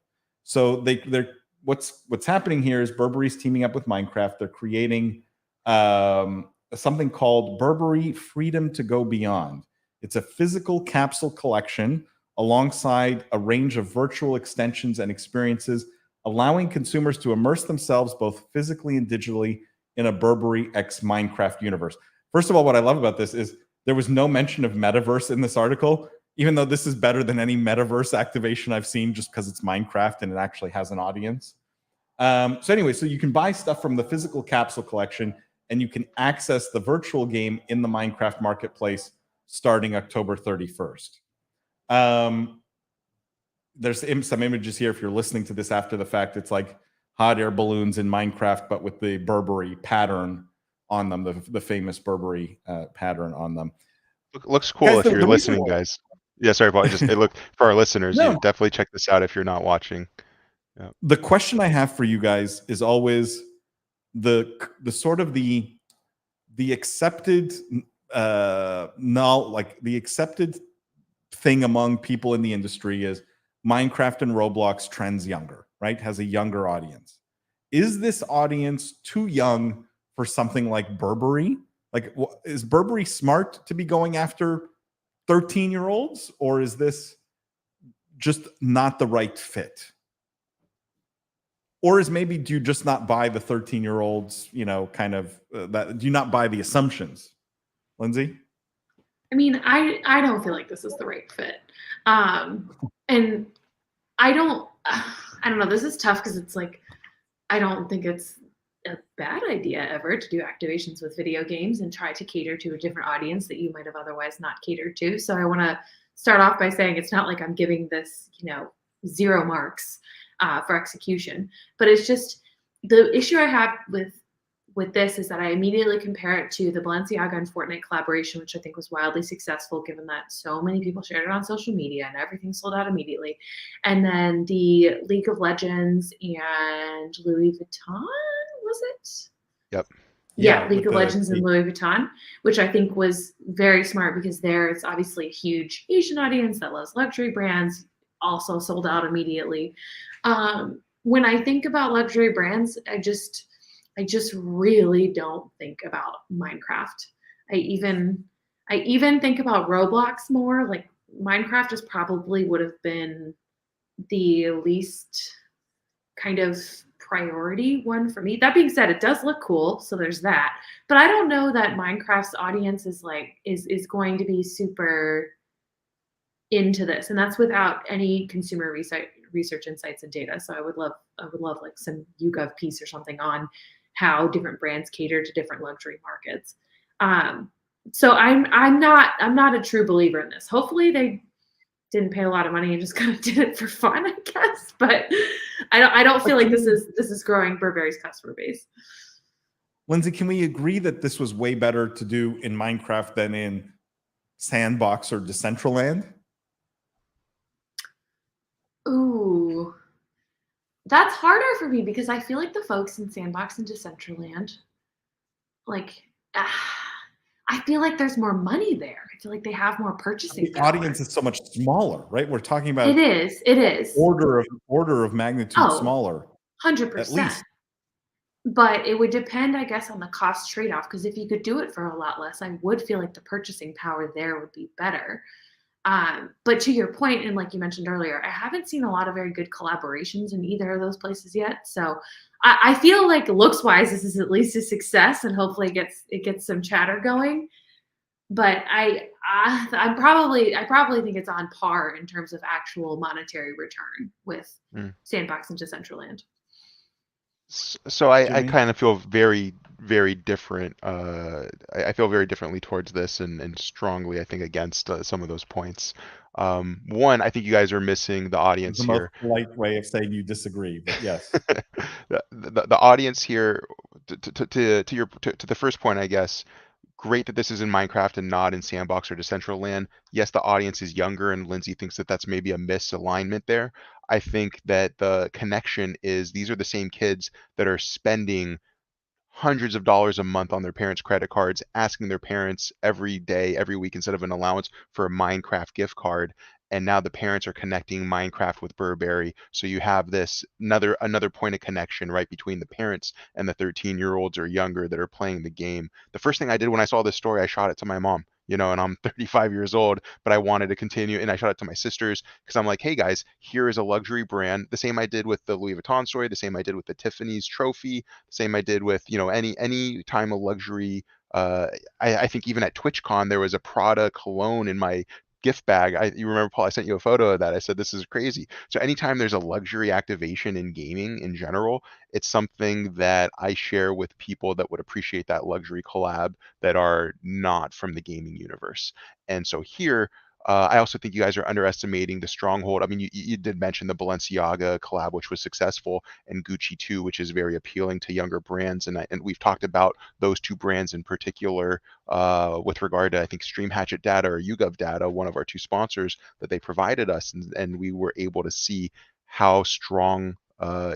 So they're what's happening here is Burberry's teaming up with Minecraft. They're creating something called Burberry Freedom to Go Beyond. It's a physical capsule collection alongside a range of virtual extensions and experiences, allowing consumers to immerse themselves both physically and digitally in a Burberry X Minecraft universe. First of all, what I love about this is there was no mention of metaverse in this article, even though this is better than any metaverse activation I've seen just because it's Minecraft and it actually has an audience. So you can buy stuff from the physical capsule collection and you can access the virtual game in the Minecraft marketplace starting October 31st. There's some images here. If you're listening to this after the fact, it's like hot air balloons in Minecraft, but with the Burberry pattern on them, the famous Burberry pattern on them. Looks cool guys, if you're listening, guys. Yeah, sorry, Paul. It looked for our listeners. No. You definitely check this out if you're not watching. Yeah. The question I have for you guys is always the sort of the accepted the accepted thing among people in the industry is Minecraft and Roblox trends younger, right? Has a younger audience. Is this audience too young for something like Burberry? Like, is Burberry smart to be going after 13-year-olds, or is this just not the right fit? Or do you just not buy the 13-year-olds, do you not buy the assumptions? Lindsay? I mean, I don't feel like this is the right fit. And I don't know. This is tough because it's like, I don't think it's a bad idea ever to do activations with video games and try to cater to a different audience that you might have otherwise not catered to. So I want to start off by saying it's not like I'm giving this, 0 marks for execution, but it's just the issue I have with this is that I immediately compare it to the Balenciaga and Fortnite collaboration, which I think was wildly successful given that so many people shared it on social media and everything sold out immediately. And then the League of Legends and Louis Vuitton, was it? Yep. Yeah, League of Legends and Louis Vuitton, which I think was very smart because it's obviously a huge Asian audience that loves luxury brands, also sold out immediately. When I think about luxury brands, I just really don't think about Minecraft. I even think about Roblox more. Like Minecraft is probably would have been the least kind of priority one for me. That being said, it does look cool, so there's that. But I don't know that Minecraft's audience is going to be super into this, and that's without any consumer research insights and data. So I would love like some YouGov piece or something on how different brands cater to different luxury markets. So I'm not a true believer in this. Hopefully they didn't pay a lot of money and just kind of did it for fun, I guess. But I don't feel like this is growing Burberry's customer base. Lindsay, can we agree that this was way better to do in Minecraft than in Sandbox or Decentraland? Ooh, that's harder for me because I feel like the folks in Sandbox and Decentraland, like, I feel like there's more money there. I feel like they have more purchasing power. The audience is so much smaller, right? We're talking about it is order of magnitude smaller. 100%. At least. But it would depend, I guess, on the cost trade-off, because if you could do it for a lot less, I would feel like the purchasing power there would be better. But to your point, and like you mentioned earlier, I haven't seen a lot of very good collaborations in either of those places yet. So I feel like looks-wise, this is at least a success, and hopefully it gets some chatter going. But I probably think it's on par in terms of actual monetary return with Sandbox and Decentraland. So I kind of feel very, very different. I feel very differently towards this, and strongly, I think, against some of those points. One, I think you guys are missing the audience the here. Most polite way of saying you disagree, but yes. the audience here, to the first point, I guess. Great that this is in Minecraft and not in Sandbox or Decentraland. Yes, the audience is younger, and Lindsay thinks that that's maybe a misalignment there. I think that the connection is these are the same kids that are spending hundreds of dollars a month on their parents' credit cards, asking their parents every day, every week, instead of an allowance, for a Minecraft gift card. And now the parents are connecting Minecraft with Burberry. So you have this another point of connection, right, between the parents and the 13-year-olds or younger that are playing the game. The first thing I did when I saw this story, I shot it to my mom. And I'm 35 years old, but I wanted to continue, and I shot it to my sisters because I'm like, hey guys, here is a luxury brand. The same I did with the Louis Vuitton story, the same I did with the Tiffany's trophy, the same I did with any time of luxury. I think even at TwitchCon there was a Prada cologne in my gift bag. You remember, Paul, I sent you a photo of that. I said, this is crazy. So anytime there's a luxury activation in gaming in general, it's something that I share with people that would appreciate that luxury collab that are not from the gaming universe. And so here, I also think you guys are underestimating the stronghold. I mean, you did mention the Balenciaga collab, which was successful, and Gucci too, which is very appealing to younger brands. And we've talked about those two brands in particular with regard to, I think, Stream Hatchet data or YouGov data, one of our two sponsors that they provided us, and we were able to see how strong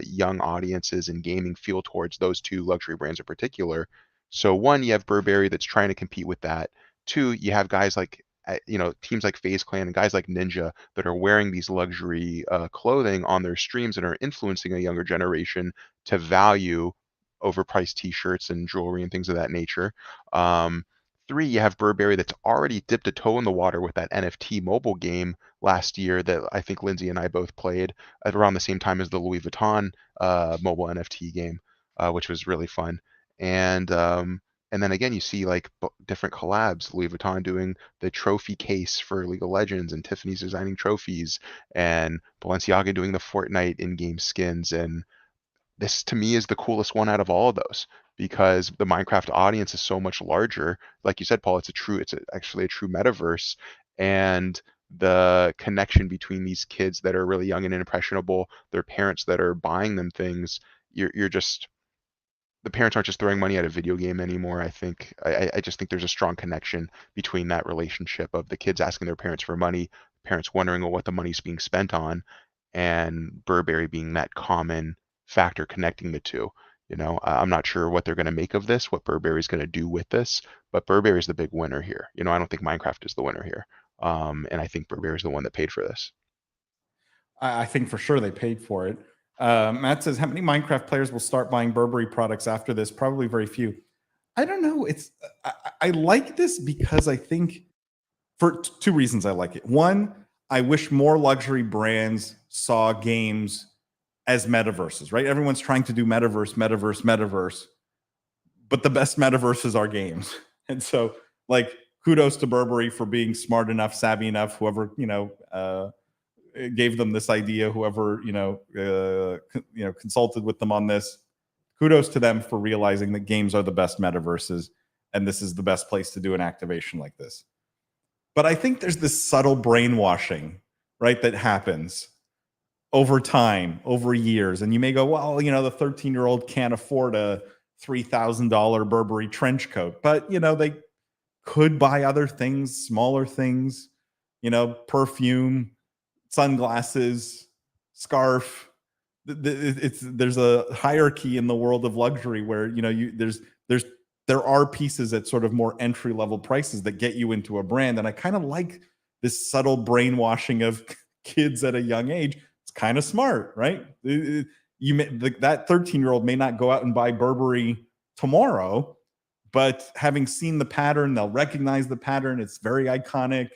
young audiences in gaming feel towards those two luxury brands in particular. So one, you have Burberry that's trying to compete with that. Two, you have guys like teams like FaZe Clan and guys like Ninja that are wearing these luxury clothing on their streams and are influencing a younger generation to value overpriced t-shirts and jewelry and things of that nature. Three, you have Burberry that's already dipped a toe in the water with that NFT mobile game last year that I think Lindsay and I both played at around the same time as the Louis Vuitton mobile NFT game, which was really fun. And then again, you see like different collabs, Louis Vuitton doing the trophy case for League of Legends, and Tiffany's designing trophies, and Balenciaga doing the Fortnite in-game skins. And this to me is the coolest one out of all of those, because the Minecraft audience is so much larger. Like you said, Paul, it's actually a true metaverse, and the connection between these kids that are really young and impressionable, their parents that are buying them things, you're just the parents aren't just throwing money at a video game anymore. I just think there's a strong connection between that relationship of the kids asking their parents for money, parents wondering what the money's being spent on, and Burberry being that common factor connecting the two. I'm not sure what they're going to make of this, what Burberry's going to do with this, but Burberry's the big winner here. I don't think Minecraft is the winner here. And I think Burberry's the one that paid for this. I think for sure they paid for it. Matt says, how many Minecraft players will start buying Burberry products after this? Probably very few. I don't know. I like this because I think for two reasons I like it. One, I wish more luxury brands saw games as metaverses, right? Everyone's trying to do metaverse, but the best metaverses are games. And so like kudos to Burberry for being smart enough, savvy enough, whoever, gave them this idea, whoever, consulted with them on this, kudos to them for realizing that games are the best metaverses, and this is the best place to do an activation like this. But I think there's this subtle brainwashing, right, that happens over time, over years. And you may go, well, the 13-year-old can't afford a $3,000 Burberry trench coat, but, they could buy other things, smaller things, perfume, sunglasses, scarf. There's a hierarchy in the world of luxury where, there are pieces at sort of more entry level prices that get you into a brand. And I kind of like this subtle brainwashing of kids at a young age. It's kind of smart, right? That 13-year-old may not go out and buy Burberry tomorrow, but having seen the pattern, they'll recognize the pattern. It's very iconic.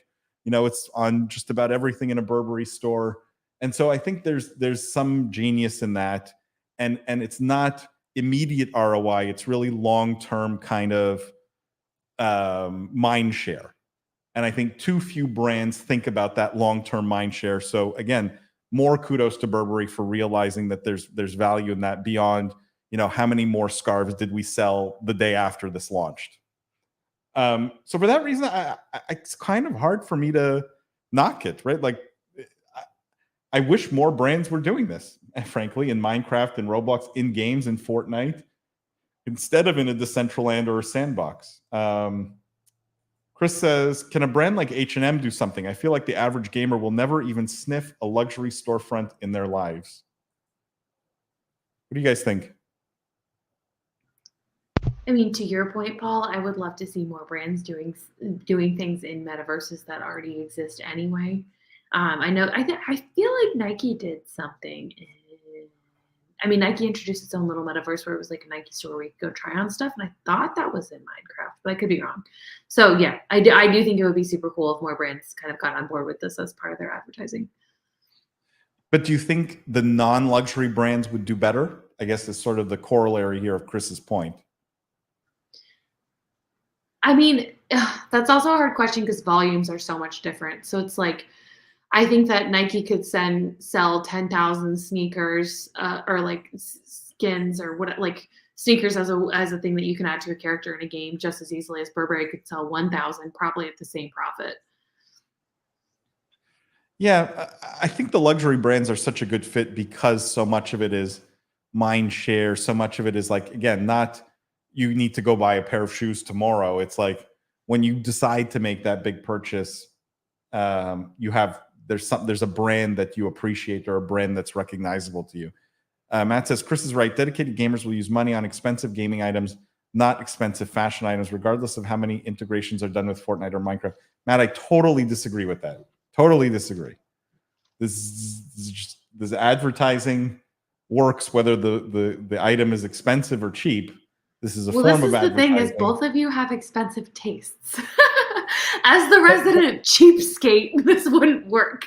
It's on just about everything in a Burberry store. And so I think there's some genius in that. And it's not immediate ROI. It's really long-term kind of mind share. And I think too few brands think about that long-term mind share. So again, more kudos to Burberry for realizing that there's value in that beyond, how many more scarves did we sell the day after this launched? So for that reason, it's kind of hard for me to knock it, right? Like, I wish more brands were doing this, frankly, in Minecraft and Roblox, in games and Fortnite, instead of in a Decentraland or a sandbox. Chris says, can a brand like H&M do something? I feel like the average gamer will never even sniff a luxury storefront in their lives. What do you guys think? I mean, to your point, Paul, I would love to see more brands doing things in metaverses that already exist anyway. I feel like Nike did something. Nike introduced its own little metaverse where it was like a Nike store where you could go try on stuff, and I thought that was in Minecraft, but I could be wrong. So yeah, I do think it would be super cool if more brands kind of got on board with this as part of their advertising. But do you think the non-luxury brands would do better? I guess is sort of the corollary here of Chris's point. I mean, that's also a hard question because volumes are so much different. So it's like, I think that Nike could sell 10,000 sneakers or like skins or what, like sneakers as a thing that you can add to your character in a game just as easily as Burberry could sell 1,000 probably at the same profit. Yeah, I think the luxury brands are such a good fit because so much of it is mind share. So much of it is like, again, not you need to go buy a pair of shoes tomorrow. It's like when you decide to make that big purchase, there's a brand that you appreciate or a brand that's recognizable to you. Matt says, Chris is right. Dedicated gamers will use money on expensive gaming items, not expensive fashion items, regardless of how many integrations are done with Fortnite or Minecraft. Matt, I totally disagree with that. Totally disagree. This advertising works whether the item is expensive or cheap. This is a form of advertising. The thing is, both of you have expensive tastes. As the resident cheapskate, this wouldn't work.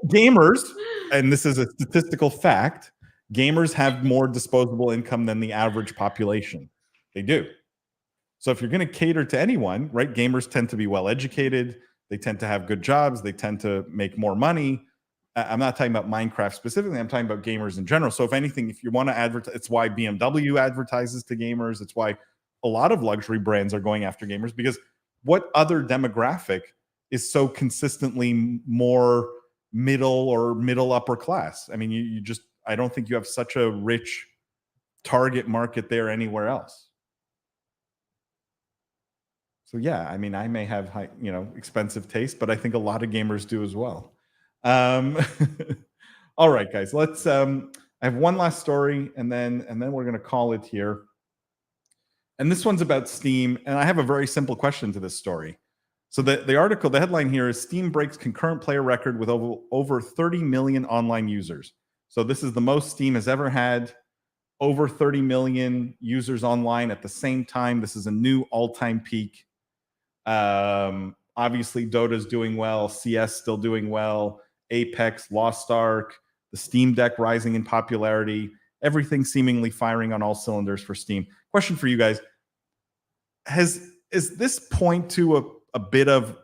Gamers, and this is a statistical fact, gamers have more disposable income than the average population. They do. So if you're going to cater to anyone, right, gamers tend to be well educated. They tend to have good jobs. They tend to make more money. I'm not talking about Minecraft specifically. I'm talking about gamers in general. So if anything, if you want to advertise, it's why BMW advertises to gamers. It's why a lot of luxury brands are going after gamers, because what other demographic is so consistently more middle or middle upper class? I mean, I don't think you have such a rich target market there anywhere else. So yeah, I mean, I may have high, expensive taste, but I think a lot of gamers do as well. All right, guys, let's I have one last story and then we're going to call it here. And this one's about Steam, and I have a very simple question to this story. So the article, the headline here is Steam breaks concurrent player record with over 30 million online users. So this is the most Steam has ever had, over 30 million users online at the same time. This is a new all-time peak. Obviously, Dota's doing well, CS still doing well, Apex, Lost Ark, the Steam Deck rising in popularity, everything seemingly firing on all cylinders for Steam. Question for you guys. Is this point to a bit of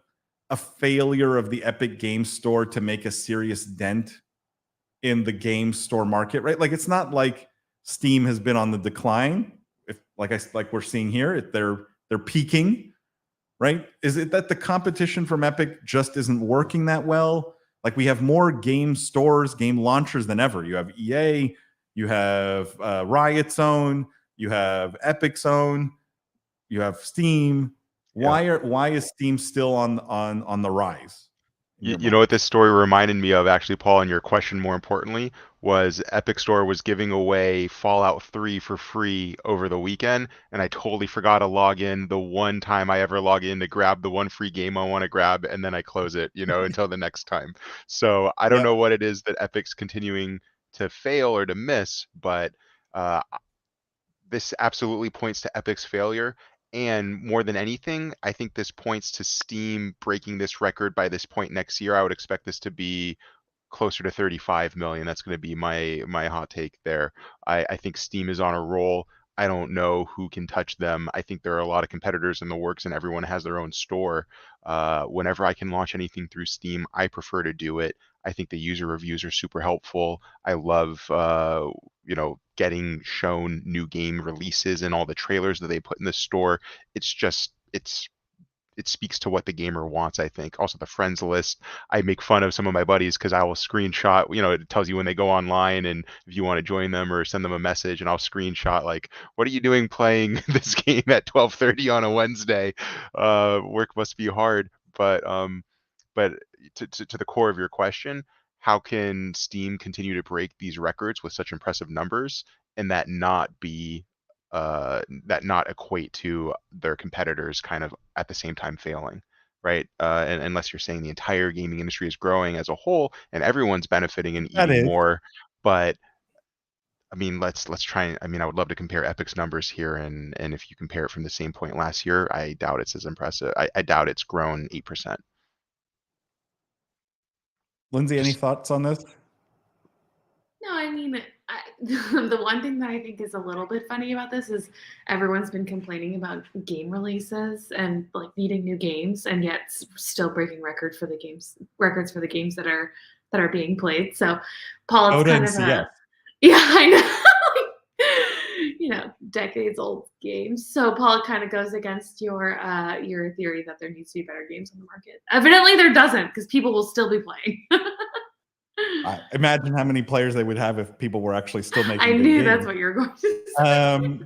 a failure of the Epic Game Store to make a serious dent in the game store market, right? Like, it's not like Steam has been on the decline. If like we're seeing here, if they're peaking, right? Is it that the competition from Epic just isn't working that well? Like, we have more game stores, game launchers than ever. You have EA, you have Riot's own, you have Epic's own, you have Steam. Yeah. Why is Steam still on the rise? You know what this story reminded me of, actually, Paul, and your question more importantly, was Epic Store was giving away Fallout 3 for free over the weekend, and I totally forgot to log in the one time I ever log in to grab the one free game I want to grab, and then I close it, until the next time. So I don't Yep. know what it is that Epic's continuing to fail or to miss, but uh, this absolutely points to Epic's failure. And more than anything, I think this points to Steam breaking this record by this point next year. I would expect this to be closer to 35 million. That's going to be my hot take there. I think Steam is on a roll. I don't know who can touch them. I think there are a lot of competitors in the works, and everyone has their own store. Whenever I can launch anything through Steam, I prefer to do it. I think the user reviews are super helpful. I love, getting shown new game releases and all the trailers that they put in the store. It speaks to what the gamer wants, I think. Also, the friends list. I make fun of some of my buddies because I will screenshot, it tells you when they go online and if you want to join them or send them a message, and I'll screenshot like, what are you doing playing this game at 12:30 on a Wednesday? Work must be hard. But to the core of your question, how can Steam continue to break these records with such impressive numbers and that not equate to their competitors kind of at the same time failing, right? And unless you're saying the entire gaming industry is growing as a whole and everyone's benefiting and That eating is. more, but I mean, let's try. I mean, I would love to compare Epic's numbers here, and if you compare it from the same point last year, I doubt it's as impressive. I doubt it's grown 8%. Lindsay, any Just thoughts on this? No, I mean, the one thing that I think is a little bit funny about this is everyone's been complaining about game releases and like needing new games, and yet still breaking records for the games that are being played. So, Paul, it's Dota kind and of CS. yeah, I know. Decades old games. So Paul, it kind of goes against your theory that there needs to be better games on the market. Evidently, there doesn't, because people will still be playing. Imagine how many players they would have if people were actually still making I good knew games. that's what you were going to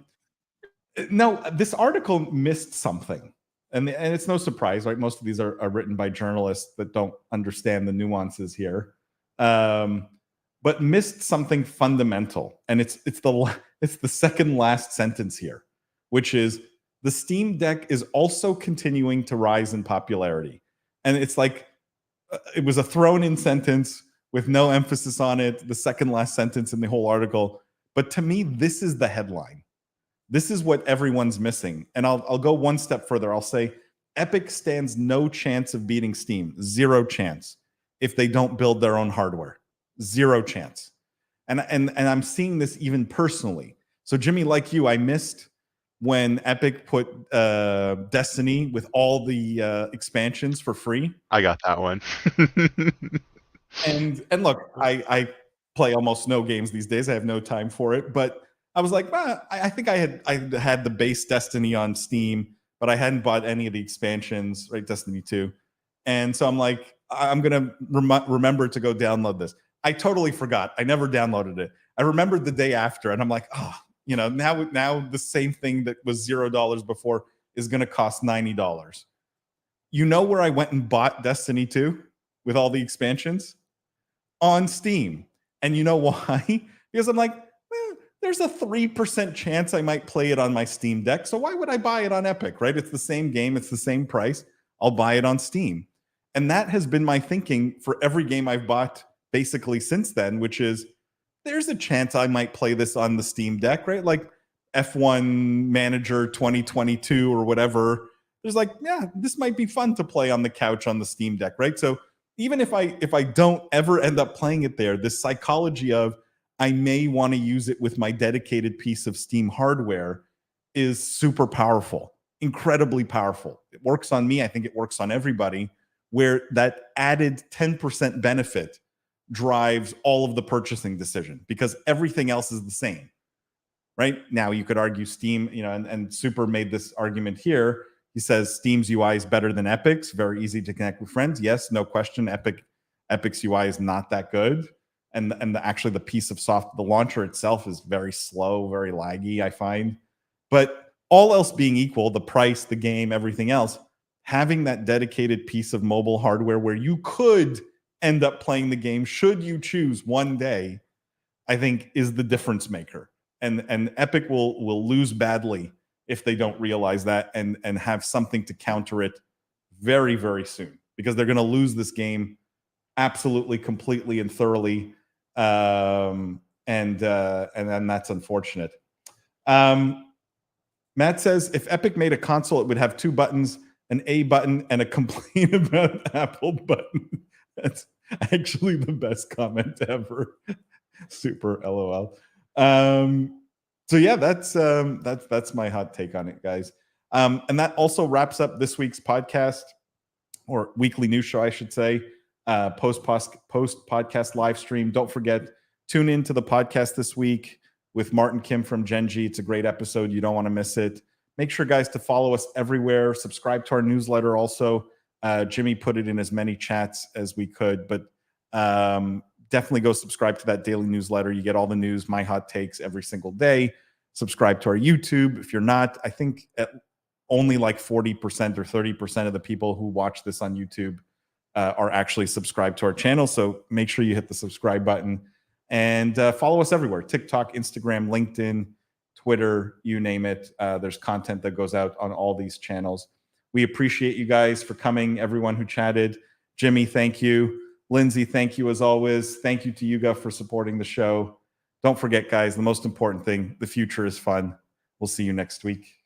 say. No, this article missed something. And it's no surprise, right? Most of these are written by journalists that don't understand the nuances here. But missed something fundamental. And it's the second last sentence here, which is the Steam Deck is also continuing to rise in popularity. And it's like it was a thrown in sentence with no emphasis on it, the second last sentence in the whole article. But to me, this is the headline. This is what everyone's missing. And I'll go one step further. I'll say Epic stands no chance of beating Steam, 0 chance, if they don't build their own hardware. 0 chance. And I'm seeing this even personally. So Jimmy, like you, I missed when Epic put Destiny with all the expansions for free. I got that one. And look, I play almost no games these days. I have no time for it. But I was like, I think I had the base Destiny on Steam, but I hadn't bought any of the expansions, right? Destiny 2. And so I'm like, I'm going to remember to go download this. I totally forgot. I never downloaded it. I remembered the day after, and I'm like, now the same thing that was $0 before is going to cost $90. You know where I went and bought Destiny 2 with all the expansions? On Steam. And you know why? Because I'm like, there's a 3% chance I might play it on my Steam Deck. So why would I buy it on Epic, right? It's the same game. It's the same price. I'll buy it on Steam. And that has been my thinking for every game I've bought basically since then, which is there's a chance I might play this on the Steam Deck, right? Like F1 Manager 2022 or whatever. There's like, yeah, this might be fun to play on the couch on the Steam Deck, right? So even if I don't ever end up playing it there, this psychology of I may want to use it with my dedicated piece of Steam hardware is super powerful, incredibly powerful. It works on me. I think it works on everybody. where that added 10% benefit drives all of the purchasing decision because everything else is the same. Right now, you could argue Steam, and Super made this argument here. He says Steam's UI is better than Epic's, very easy to connect with friends. Yes, no question. Epic's UI is not that good, and actually the piece of the launcher itself is very slow, very laggy, I find. But all else being equal, the price, the game, everything else, having that dedicated piece of mobile hardware where you could end up playing the game should you choose one day, I think is the difference maker. And Epic will lose badly if they don't realize that and have something to counter it very, very soon, because they're going to lose this game absolutely, completely, and thoroughly. And then that's unfortunate. Matt says, if Epic made a console, it would have 2 buttons, an A button and a complain about Apple button. That's actually the best comment ever. Super LOL. So yeah, that's my hot take on it, guys. And that also wraps up this week's podcast, or weekly news show, I should say. Post podcast live stream. Don't forget, tune into the podcast this week with Martin Kim from Genji. It's a great episode. You don't want to miss it. Make sure, guys, to follow us everywhere. Subscribe to our newsletter also. Jimmy put it in as many chats as we could, but definitely go subscribe to that daily newsletter. You get all the news, my hot takes every single day. Subscribe to our YouTube. If you're not, I think only like 40% or 30% of the people who watch this on YouTube are actually subscribed to our channel. So make sure you hit the subscribe button and follow us everywhere. TikTok, Instagram, LinkedIn, Twitter, you name it. There's content that goes out on all these channels. We appreciate you guys for coming, everyone who chatted. Jimmy, thank you. Lindsay, thank you as always. Thank you to yougov for supporting the show. Don't forget, guys, the most important thing, the future is fun. We'll see you next week.